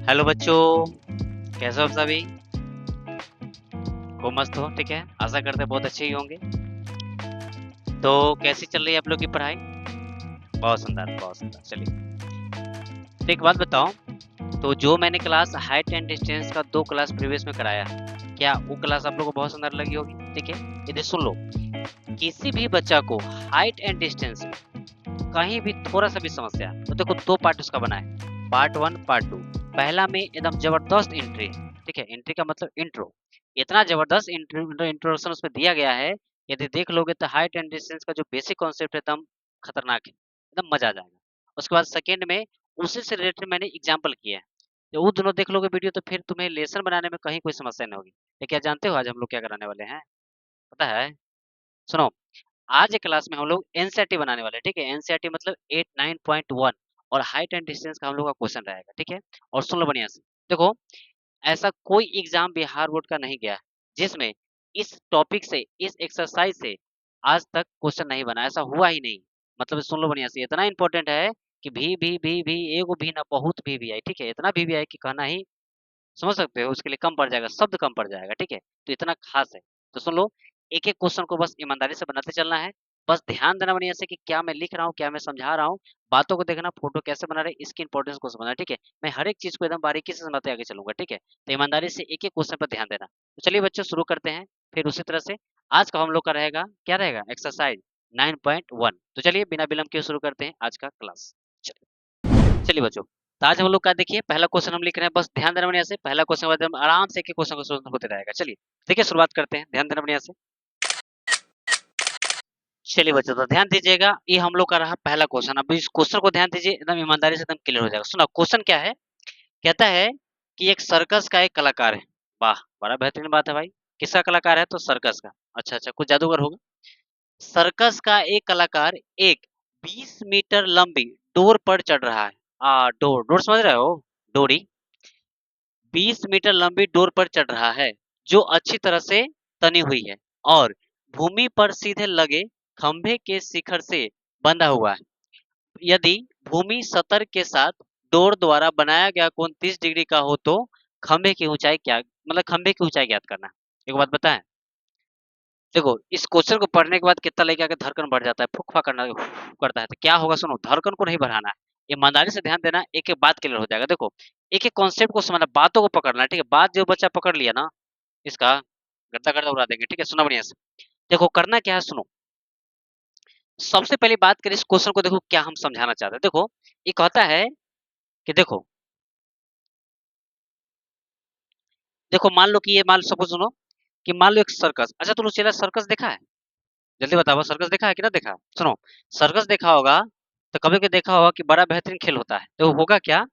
Hello बच्चों, कैसे हो आप सभी? खूब मस्त हो, ठीक है। आशा करते हैं बहुत अच्छे ही होंगे। तो कैसी चल रही है आप लोग की पढ़ाई? बहुत सुंदर, बहुत सुंदर। चलिए, तो एक बात बताओ। तो जो मैंने क्लास हाइट एंड डिस्टेंस का 2 क्लास प्रीवियस में कराया, क्या वो क्लास आप लोगों को बहुत सुंदर लगी होगी? ठीक है, यदि सुन लो, किसी भी बच्चा को हाइट एंड डिस्टेंस कहीं भी थोड़ा सा भी समस्या तो देखो 2 पार्ट उसका बना है, पार्ट 1 पार्ट 2। पहला में एकदम जबरदस्त एंट्री है, ठीक है। एंट्री का मतलब इंट्रो, इतना जबरदस्त इंट्रोडक्शन उसमें दिया गया है। यदि देख लोगे तो हाइट एंड डिस्टेंस का जो बेसिक कॉन्सेप्ट है एकदम खतरनाक है, एकदम मजा आ जाएगा। उसके बाद सेकेंड में उसी से रिलेटेड मैंने एग्जाम्पल किया है। तो वो दोनों देख लोगे वीडियो तो फिर तुम्हें लेसन बनाने में कहीं कोई समस्या नहीं होगी। तो क्या जानते हो आज हम लोग क्या कराने वाले हैं? पता है? सुनो, आज के क्लास में हम लोग एनसीईआरटी बनाने वाले हैं, ठीक है। एनसीईआरटी मतलब 8 9.1 और हाइट एंड डिस्टेंस का हम लोग का क्वेश्चन रहेगा, ठीक है। और सुन लो बढ़िया से, देखो, ऐसा कोई एग्जाम बिहार बोर्ड का नहीं गया जिसमें इस टॉपिक से, इस एक्सरसाइज से आज तक क्वेश्चन नहीं बना, ऐसा हुआ ही नहीं। मतलब सुन लो बढ़िया से, इतना इंपॉर्टेंट है कि भी एगो भी ना बहुत भी आई, ठीक है। इतना भी आई कि कहना ही, समझ सकते हो, उसके लिए कम पड़ जाएगा, शब्द कम पड़ जाएगा, ठीक है। तो इतना खास है। तो सुन लो, एक एक क्वेश्चन को बस ईमानदारी से बनाते चलना है। बस ध्यान देना बढ़िया से कि क्या मैं लिख रहा हूँ, क्या मैं समझा रहा हूँ। बातों को देखना, फोटो कैसे बना रहे, इसकी इंपॉर्टेंस को समझना, ठीक है। मैं हर एक चीज को एकदम बारीकी से समझते आगे चलूंगा, ठीक है। तो ईमानदारी से एक एक क्वेश्चन पर ध्यान देना। तो चलिए बच्चों, शुरू करते हैं। फिर उसी तरह से आज का हम लोग का रहेगा, क्या रहेगा, एक्सरसाइज 9.1। तो चलिए बिना विलंब के शुरू करते हैं आज का क्लास। चलिए बच्चों, तो आज हम लोग का देखिए पहला क्वेश्चन हम लिख रहे हैं। बस ध्यान देना बढ़िया से, पहला क्वेश्चन बाद हम आराम से एक एक क्वेश्चन को सोल्व होते रहेगा। चलिए देखिए, शुरुआत करते हैं, ध्यान देना बढ़िया से। चलिए बच्चों, तो ध्यान दीजिएगा, ये हम लोग का रहा पहला क्वेश्चन। अब इस क्वेश्चन को ध्यान दीजिए, एकदम ईमानदारी से एकदम क्लियर हो जाएगा। सुना क्वेश्चन क्या है, कहता है कि एक सर्कस का एक कलाकार है। वाह, बड़ा बेहतरीन बात है भाई। किसका कलाकार है? तो सर्कस का। अच्छा अच्छा, कुछ जादूगर होगा। सर्कस का एक कलाकार एक 20 मीटर लंबी डोर पर चढ़ रहा है। डोर, डोर समझ रहे हो, डोरी। 20 मीटर लंबी डोर पर चढ़ रहा है जो अच्छी तरह से तनी हुई है और भूमि पर सीधे लगे खंभे के शिखर से बंधा हुआ है। यदि भूमि सतह के साथ डोर द्वारा बनाया गया कोण 30 डिग्री का हो तो खंभे की ऊंचाई क्या, मतलब खंभे की ऊंचाई ज्ञात करना। एक बात बताएं, देखो इस क्वेश्चन को पढ़ने के बाद कितना लड़का का धड़कन बढ़ जाता है, फुकफा करना करता है। तो क्या होगा, सुनो, धड़कन को नहीं बढ़ाना है, ईमानदारी से ध्यान देना, एक एक बात क्लियर हो जाएगा। देखो, एक एक कॉन्सेप्ट को समझना, बातों को पकड़ना है, ठीक है। बात जो बच्चा पकड़ लिया ना, इसका गर्दा गर्दा उड़ा देंगे, ठीक है। सुनो बढ़िया से, देखो करना क्या है, सुनो। सबसे पहली बात करें इस क्वेश्चन को, देखो क्या हम समझाना चाहते हैं। देखो, ये कहता है कि देखो, देखो मान लो कि ये, मान सपोज सुनो कि मान लो एक सर्कस। अच्छा तुम चला सर्कस देखा है? जल्दी बताओ, सर्कस देखा है कि ना देखा है? सुनो, सर्कस देखा होगा तो कभी कभी देखा होगा कि बड़ा बेहतरीन खेल होता है। तो होगा क्या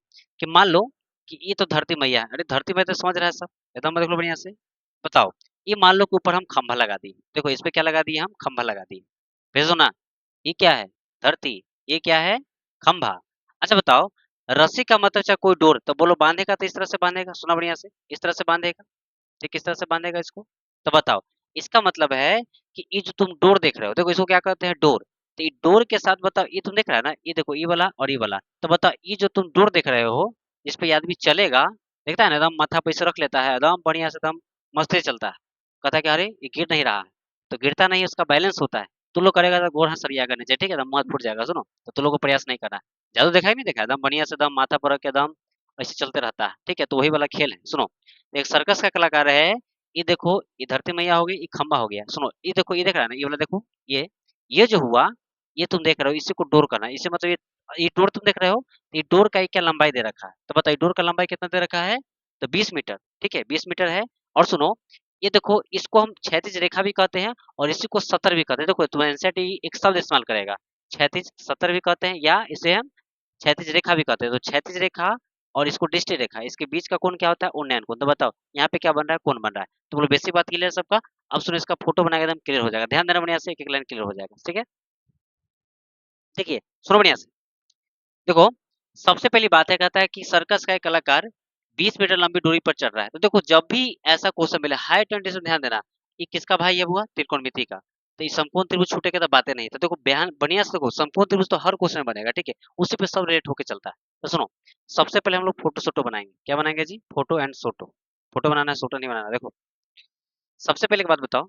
कि मान लो कि ये तो धरती मैया है। अरे धरती मैया तो समझ रहा है सब, एकदम देख लो बढ़िया से। बताओ, ये मान लो कि ऊपर हम खंभा लगा दिए। देखो इस पे क्या लगा दिए, हम खंभा लगा दिए। भेजो ना, ये क्या है, धरती, ये क्या है, खंभा। अच्छा बताओ, रस्सी का मतलब चाहे कोई डोर, तो बोलो बांधेगा तो इस तरह से बांधेगा, सुना बढ़िया से, इस तरह से बांधेगा। ये किस तरह से बांधेगा इसको? तो बताओ, इसका मतलब है कि ये जो तुम डोर देख रहे हो, देखो इसको क्या कहते हैं, डोर। तो ये डोर के साथ बताओ, ये तुम देख रहा है ना, ये देखो ये वाला और ये वाला। तो बताओ, ये जो तुम डोर देख रहे हो, इस पे ये आदमी चलेगा, देखता है ना, एकदम माथा पे इसे रख लेता है, एकदम बढ़िया से, एकदम मस्त से चलता है। कहता है कि अरे ये गिर नहीं रहा है। तो गिरता नहीं है, उसका बैलेंस होता है। तुम लोग करेगा तो गोड़ हाथ सरियागा नीचे, ठीक है, एकदम मत फूट जाएगा। सुनो, तो तुम लोग को प्रयास नहीं करना है। जादू देखा ही नहीं देखा, एकदम बढ़िया से एकदम माथा पर रख के एकदम ऐसे चलते रहता है, ठीक है। तो वही वाला खेल है। सुनो, एक सर्कस का कलाकार है, ये देखो, ये धरती मैया हो गई, ये खंबा हो गया। सुनो, ये देखो, ये देख रहा है ना, ये वाला देखो, ये जो हुआ, ये तुम देख रहे हो, इसी को डोर करना है। इसे मतलब ये डोर तुम देख रहे हो, ये डोर का क्या लंबाई दे रखा है, तो बताइए डोर का लंबाई कितना दे रखा है? तो 20 मीटर, ठीक है, 20 मीटर है। और सुनो, ये देखो, इसको हम क्षैतिज रेखा भी कहते हैं और इसी को सतर भी कहते हैं। देखो तुम्हें एनसीईआरटी एक शब्द इस्तेमाल करेगा, क्षैतिज सतर भी कहते हैं, या इसे हम क्षैतिज रेखा भी कहते हैं। तो क्षैतिज रेखा और इसको दृष्टि रेखा, इसके बीच का कोण क्या होता है? उन्नयन कोण। तो बताओ यहाँ पे क्या बन रहा है, कोण बन रहा है। तो बोलो बेसिक बात क्लियर सबका। अब सुनो, इसका फोटो बनाएगा, एकदम क्लियर हो जाएगा। ध्यान देना बढ़िया से, एक एक लाइन क्लियर हो जाएगा, ठीक है। देखिए सुनो बढ़िया से, देखो सबसे पहली बात है, कहता है कि सर्कस का एक कलाकार 20 मीटर लंबी दूरी पर चढ़ रहा है। तो देखो जब भी ऐसा क्वेश्चन मिले, हाइट एंड डिस्टेंस, ध्यान देना, ये किसका भाई है, हुआ त्रिकोणमिति का। तो ये समकोण त्रिभुज छूटेगा तो बातें नहीं। तो देखो बयान बढ़िया से देखो, समकोण त्रिभुज तो हर क्वेश्चन में बनेगा, ठीक है, उसी पे सब रिलेट होके चलता है। तो सुनो, सबसे पहले हम लोग फोटो सोटो बनाएंगे। क्या बनाएंगे जी? फोटो एंड सोटो। फोटो बनाना है, सोटो नहीं बनाना। देखो सबसे पहले एक बात बताओ,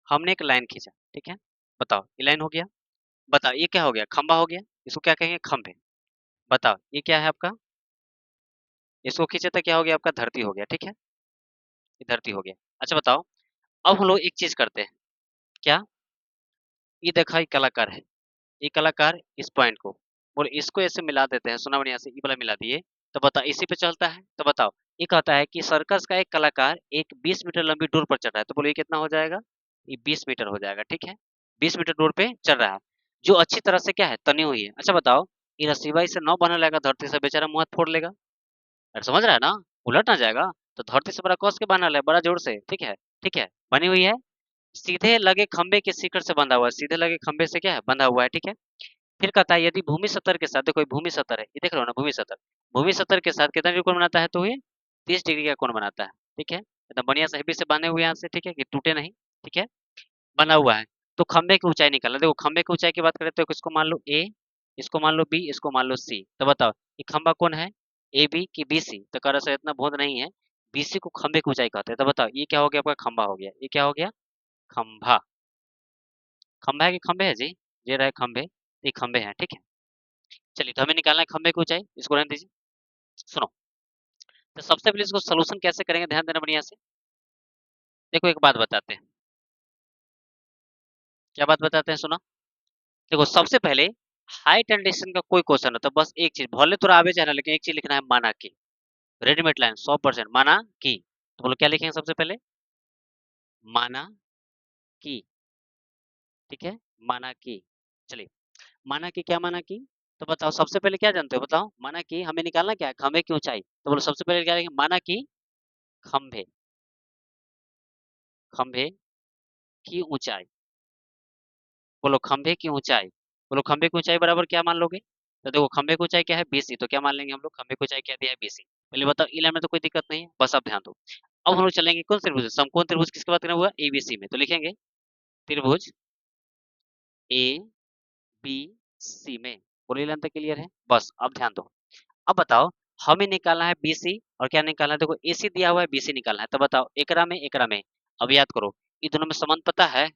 हमने एक लाइन खींचा, ठीक है, बताओ ये लाइन हो गया। बताओ ये क्या हो गया? खंबा हो गया। इसको क्या कहेंगे? खंभे। बताओ ये क्या है आपका? इसको खींचे तो क्या हो गया आपका? धरती हो गया, ठीक है, ये धरती हो गया। अच्छा बताओ, अब हम लोग एक चीज करते हैं। क्या? ये देखा, ये कलाकार है, ये कलाकार इस पॉइंट को बोले, इसको ऐसे मिला देते हैं, सुना बढ़िया से, ये वाला मिला दिए, तो बताओ इसी पे चलता है। तो बताओ ये कहता है कि सर्कस का एक कलाकार एक 20 मीटर लंबी डोर पर चढ़ रहा है, तो बोलो ये कितना हो जाएगा? ये 20 मीटर हो जाएगा, ठीक है, 20 मीटर डोर पे चढ़ रहा है, जो अच्छी तरह से क्या है? तनी हुई है। अच्छा बताओ, ये रस्सीबाई से नौ बना लेगा धरती से, बेचारा मुंह हाथ फोड़ लेगा। अरे समझ रहा है ना, उलट ना जाएगा। तो धरती से बड़ा कस के बना ले, बड़ा जोर से, ठीक है, ठीक है, बनी हुई है, सीधे लगे खंबे के शिखर से बंधा हुआ है, सीधे लगे खंबे से क्या है? बंधा हुआ है, ठीक है। फिर कहता है यदि भूमि सतह के साथ, देखो ये भूमि सतह है, ये देख रहे हो ना, भूमि सतह, भूमि सतह के साथ कितना डिग्री कोण बनाता है? तो ये 30 डिग्री का कोण बनाता है, ठीक है, एकदम बढ़िया से हेवी से बांधे हुए यहाँ से, ठीक है, कि टूटे नहीं, ठीक है, बना हुआ है। तो खंबे की ऊंचाई निकालना। देखो खंबे की ऊंचाई की बात करें तो इसको मान लो ए, इसको मान लो बी, इसको मान लो सी। तो बताओ ये खंबा कौन है? ए बी की बी सी? तो कह रहा सर इतना बहुत नहीं है, बीसी को खंबे की ऊंचाई कहते हैं। तो बताओ ये क्या हो गया आपका? खंबा हो गया। ये क्या हो गया? खंभा। खंभा है कि खंबे है जी? ये रहे खंबे, ये खंबे हैं, ठीक है। चलिए तो हमें निकालना है खंबे की ऊंचाई, इसको रहने दीजिए। सुनो, तो सबसे पहले इसको सोल्यूशन कैसे करेंगे, ध्यान देना बढ़िया से। देखो एक बात बताते हैं, क्या बात बताते हैं, सुनो। देखो सबसे पहले हाइट एंड डिस्टेंस का कोई क्वेश्चन हो तो बस एक चीज, भले तो आवे जाए ना, लेकिन एक चीज लिखना है, माना की। रेडीमेड लाइन 100% माना की। तो बोलो क्या लिखेंगे सबसे पहले? माना की, ठीक है, माना की। चलिए, माना की, क्या माना की? तो बताओ सबसे पहले क्या जानते हो? बताओ, माना की हमें निकालना क्या है? खंभे की ऊंचाई। तो बोलो सबसे पहले क्या लिखेंगे? माना की खंभे, खंभे की ऊंचाई। बोलो खंभे की ऊंचाई। बोलो खंभे की ऊंचाई बराबर क्या मान लोगे? तो देखो खंभे की ऊंचाई क्या है? बीसी। तो क्या मान लेंगे हम लोग? खंभे की ऊंचाई क्या दिया है? बीसी। पहले बताओ, इला में तो कोई दिक्कत नहीं है, बस अब ध्यान दो। अब हम लोग चलेंगे कौन से त्रिभुज? समकोण त्रिभुज किसके बात करना हुआ? एबीसी में। तो लिखेंगे त्रिभुज ए बी सी में। बोलो इला तक क्लियर है? बस अब ध्यान दो। अब बताओ, हमें निकालना है बीसी और क्या निकालना है? देखो एसी दिया हुआ है, बीसी निकालना है। तो बताओ एकरा में एकरा में, अब याद करो, ये दोनों में संबंध पता है?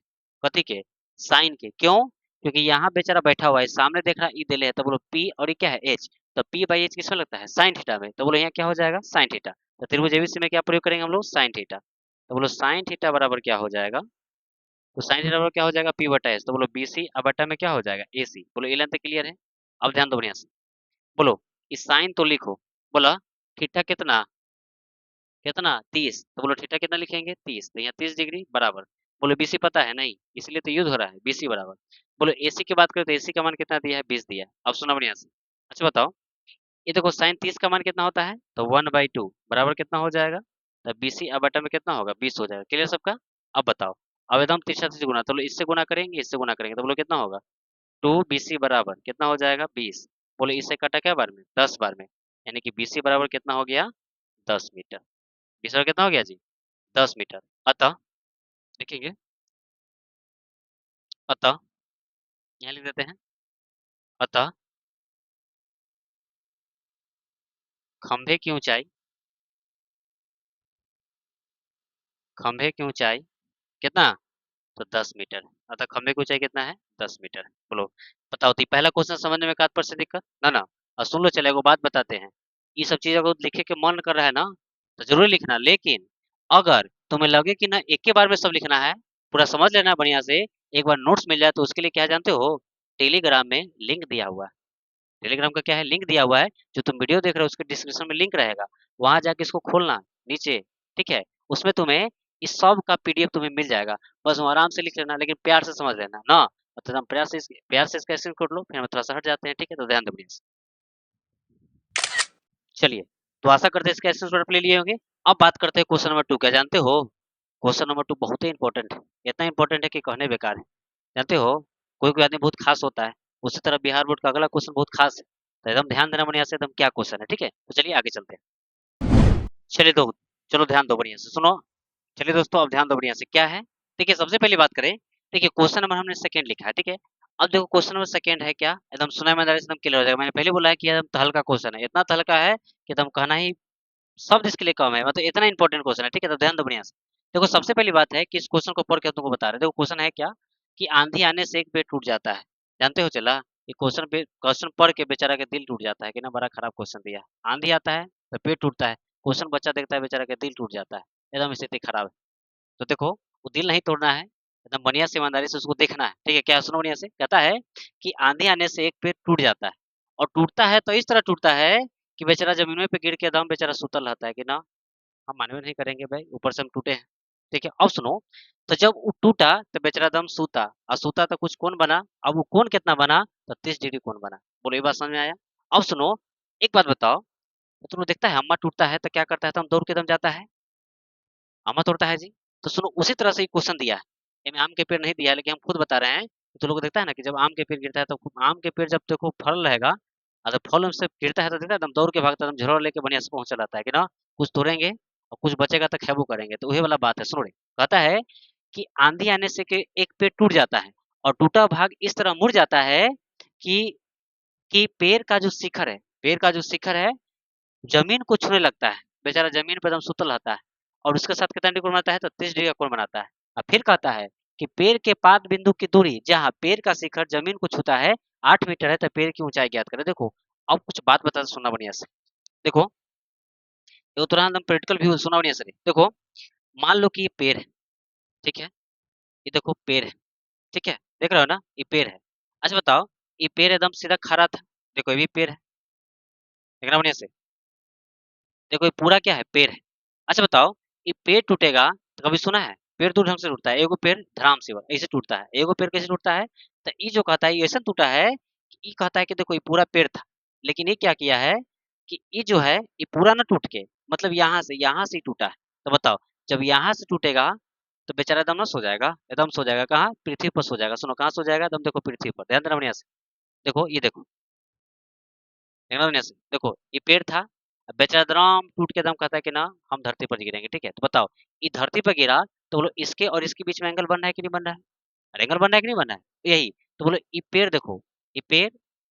कथी के? साइन के। क्यों? क्योंकि यहाँ बेचारा बैठा हुआ है, सामने देख रहा है, ई देले है, तो बोलो पी और ये क्या है? एच। तो पी बाई एच किसमें लगता है? साइन थीटा में। तो बोलो यहाँ क्या हो जाएगा? Sine theta. तो त्रिभुज एबीसी में क्या प्रयोग करेंगे हम लोग? Sine theta. तो बोलो साइन थीटा बराबर क्या हो जाएगा? तो साइन थीटा बराबर क्या हो जाएगा? पी बटा एच। तो बोलो बीसी अब बटा में क्या हो जाएगा? एसी। बोलो ये लेंथ क्लियर है? अब ध्यान दो बढ़िया से। बोलो इस साइन तो लिखो। बोला थीटा कितना? कितना? 30। तो बोलो थीटा कितना लिखेंगे? 30। तो यहाँ 30 डिग्री बराबर। बोलो बीसी पता है? नहीं, इसलिए तो युद्ध हो रहा है, बीसी बराबर। बोलो एसी की बात करें तो एसी का मान कितना दिया है? 20 दिया है। अब सुना बढ़िया से। अच्छा बताओ, ये देखो साइन 30 का मान कितना होता है? तो 1/2 बराबर कितना हो जाएगा? तो बीसी अब बटा में कितना होगा? 20 हो जाएगा। क्लियर सबका? अब बताओ, अब एकदम तिरछा से गुना, तो बोलो इससे गुना करेंगे, इससे गुना करेंगे, तो बोलो कितना होगा? 2 BC बराबर कितना हो जाएगा? 20। बोले इससे कटा क्या बार में? 10 बार में, यानी कि BC बराबर कितना हो गया? 10 मीटर। बीस बराबर कितना हो गया जी? 10 मीटर। अतः लिखेंगे, अतः यहाँ लिख देते हैं, अतः खंभे की ऊंचाई, खंभे की ऊंचाई कितना? तो 10 मीटर। अतः खंभे की ऊंचाई कितना है? 10 मीटर। बोलो बताओ, तो पहला क्वेश्चन समझने में 1% दिक्कत ना ना? और सुन लो, चले एगो बात बताते हैं, ये सब चीजों को लिखे के मन कर रहा है ना, तो जरूर लिखना, लेकिन अगर तुम्हें लगे कि ना एक के बार में सब लिखना है, पूरा समझ लेना बढ़िया से, एक बार नोट्स मिल जाए, तो उसके लिए क्या जानते हो? टेलीग्राम में लिंक दिया हुआ है। टेलीग्राम का क्या है? लिंक दिया हुआ है। जो तुम वीडियो देख रहे हो उसके डिस्क्रिप्शन में लिंक रहेगा, वहां जाके इसको खोलना नीचे, ठीक है, उसमें तुम्हें इस सब का पीडीएफ तुम्हें मिल जाएगा। बस तुम आराम से लिख लेना, लेकिन प्यार से समझ लेना ना। मतलब हम प्यार से इसका स्क्रीनशॉट लो, फिर हम थोड़ा सा हट जाते हैं, ठीक है, तो ध्यान दो प्लीज। चलिए, तो आशा करते हैं इसका स्क्रीनशॉट आप ले लिए होंगे। अब बात करते हैं क्वेश्चन नंबर 2। क्या जानते हो? क्वेश्चन नंबर 2 बहुत ही इंपॉर्टेंट है, इतना इंपॉर्टेंट है कि कहने बेकार है। जानते हो, कोई कोई आदमी बहुत खास होता है, उसी तरह बिहार बोर्ड का अगला क्वेश्चन बहुत खास है, तो एकदम ध्यान देना बढ़िया से, एकदम क्या क्वेश्चन है, ठीक है, तो चलिए आगे चलते हैं। चलिए दो, चलो ध्यान दो बढ़िया से सुनो। चलिए दोस्तों अब ध्यान दो बढ़िया से, क्या है? देखिए सबसे पहली बात करें, देखिए क्वेश्चन नंबर हमने सेकंड लिखा है, ठीक है। अब देखो क्वेश्चन नंबर सेकंड है क्या, एकदम सुना ईमानदारी से एकदम क्लियर हो जाएगा। मैंने पहले बोला है कि एकदम तहलका क्वेश्चन है, इतना तहलका है कि एकदम कहना ही शब्द इसके लिए कम है, मतलब इतना इंपॉर्टेंट क्वेश्चन है, ठीक है। तो ध्यान दो बढ़िया से। देखो सबसे पहली बात है कि इस क्वेश्चन को पढ़ के तुमको बता रहे हैं। देखो क्वेश्चन है क्या कि आंधी आने से एक पेड़ टूट जाता है, जानते हो चला। ये क्वेश्चन पढ़ के बेचारा का दिल टूट जाता है कि ना, बड़ा खराब क्वेश्चन दिया। आंधी आता है तो पेड़ टूटता है, क्वेश्चन बच्चा देखता है बेचारा का दिल टूट जाता है, एकदम स्थिति खराब है। तो देखो वो दिल नहीं तोड़ना है, एकदम बढ़िया से ईमानदारी से उसको देखना है, ठीक है। क्या सुनो बढ़िया से, कहता है कि आंधी आने से एक पेड़ टूट जाता है, और टूटता है तो इस तरह टूटता है कि बेचारा जमीन पे गिर के दम बेचारा सुतल रहता है कि ना, हम मानवे नहीं करेंगे भाई, ऊपर से हम टूटे हैं, ठीक है। अब सुनो, तो जब वो टूटा तो बेचारा दम सूता, और सूता तो कुछ कौन बना। अब वो कौन कितना बना, तो 30 डिग्री कौन बना। बोलो ये बात समझ में आया। अब सुनो, एक बात बताओ, तो तुम देखता है अम्मा टूटता है तो क्या करता है, तो हम दौड़ के दम जाता है, अम्मा तोड़ता है जी। तो सुनो उसी तरह से ये क्वेश्चन दिया है, इसमें आम के पेड़ नहीं दिया है, लेकिन हम खुद बता रहे हैं। तो लोग देखता है ना कि जब आम के पेड़ गिरता है तो आम के पेड़ जब देखो फल रहेगा, अगर फल उनसे गिरता है तो देखता है एकदम दौड़ के भागता है, एकदम झोरा लेके बढ़िया से पहुंच जाता है कि ना, कुछ तोड़ेंगे और कुछ बचेगा तो खेबू करेंगे। तो वही वाला बात है, सुनो रे। कहता है कि आंधी आने से के एक पेड़ टूट जाता है, और टूटा भाग इस तरह मुड़ जाता है कि पेड़ का जो शिखर है, पेड़ का जो शिखर है जमीन को छूने लगता है, बेचारा जमीन पर एकदम सुतल रहता है, और उसके साथ कितना डिग्री कोण बनाता है, तो 30 डिग्री का कोण बनाता है। और फिर कहता है कि पेड़ के पाद बिंदु की दूरी जहाँ पेड़ का शिखर जमीन को छूता है 8 मीटर है, तो पेड़ की ऊंचाई ज्ञात करें। देखो अब कुछ बात बता सुनना बढ़िया से। देखो ये तुरंत एकदम प्रैक्टिकल व्यू सुना बढ़िया से। देखो मान लो कि ये पेड़ है, ठीक है। ये देखो पेड़ है, ठीक है, देख रहे हो ना, ये पेड़ है। अच्छा बताओ, ये पेड़ एकदम सीधा खड़ा था, देखो ये भी पेड़ है, देख रहा बढ़िया से। देखो ये पूरा क्या है, पेड़ है। अच्छा बताओ, ये पेड़ टूटेगा तो कभी सुना है पेड़ दो ढंग से टूटता है, एगो पेड़ धराम से ऐसे टूटता है, एगो पेड़ कैसे टूटता है। तो ये जो कहता है ये ऐसा टूटा है कि ये कहता है कि देखो ये पूरा पेड़ था, लेकिन ये क्या किया है कि ये जो है ये पूरा ना टूट के, मतलब यहाँ से ही टूटा है। तो बताओ, जब यहाँ से टूटेगा तो बेचारा एकदम ना सो जाएगा, एकदम सो जाएगा कहाँ, पृथ्वी पर सो जाएगा। सुनो कहाँ सो जाएगा, एकदम देखो पृथ्वी पर, ध्यान देना बढ़िया से। देखो ये देखो, देखना बढ़िया से। देखो ये पेड़ था, अब बेचारा एकदम टूट के एकदम कहता है कि ना हम धरती पर गिरेंगे, ठीक है। तो बताओ ये धरती पर गिरा तो बोलो इसके और इसके बीच में एंगल बन रहा है कि नहीं बन रहा है, अरे एंगल बन रहा है कि नहीं बन रहा है, यही। तो बोलो ये पेड़ देखो, ये पेड़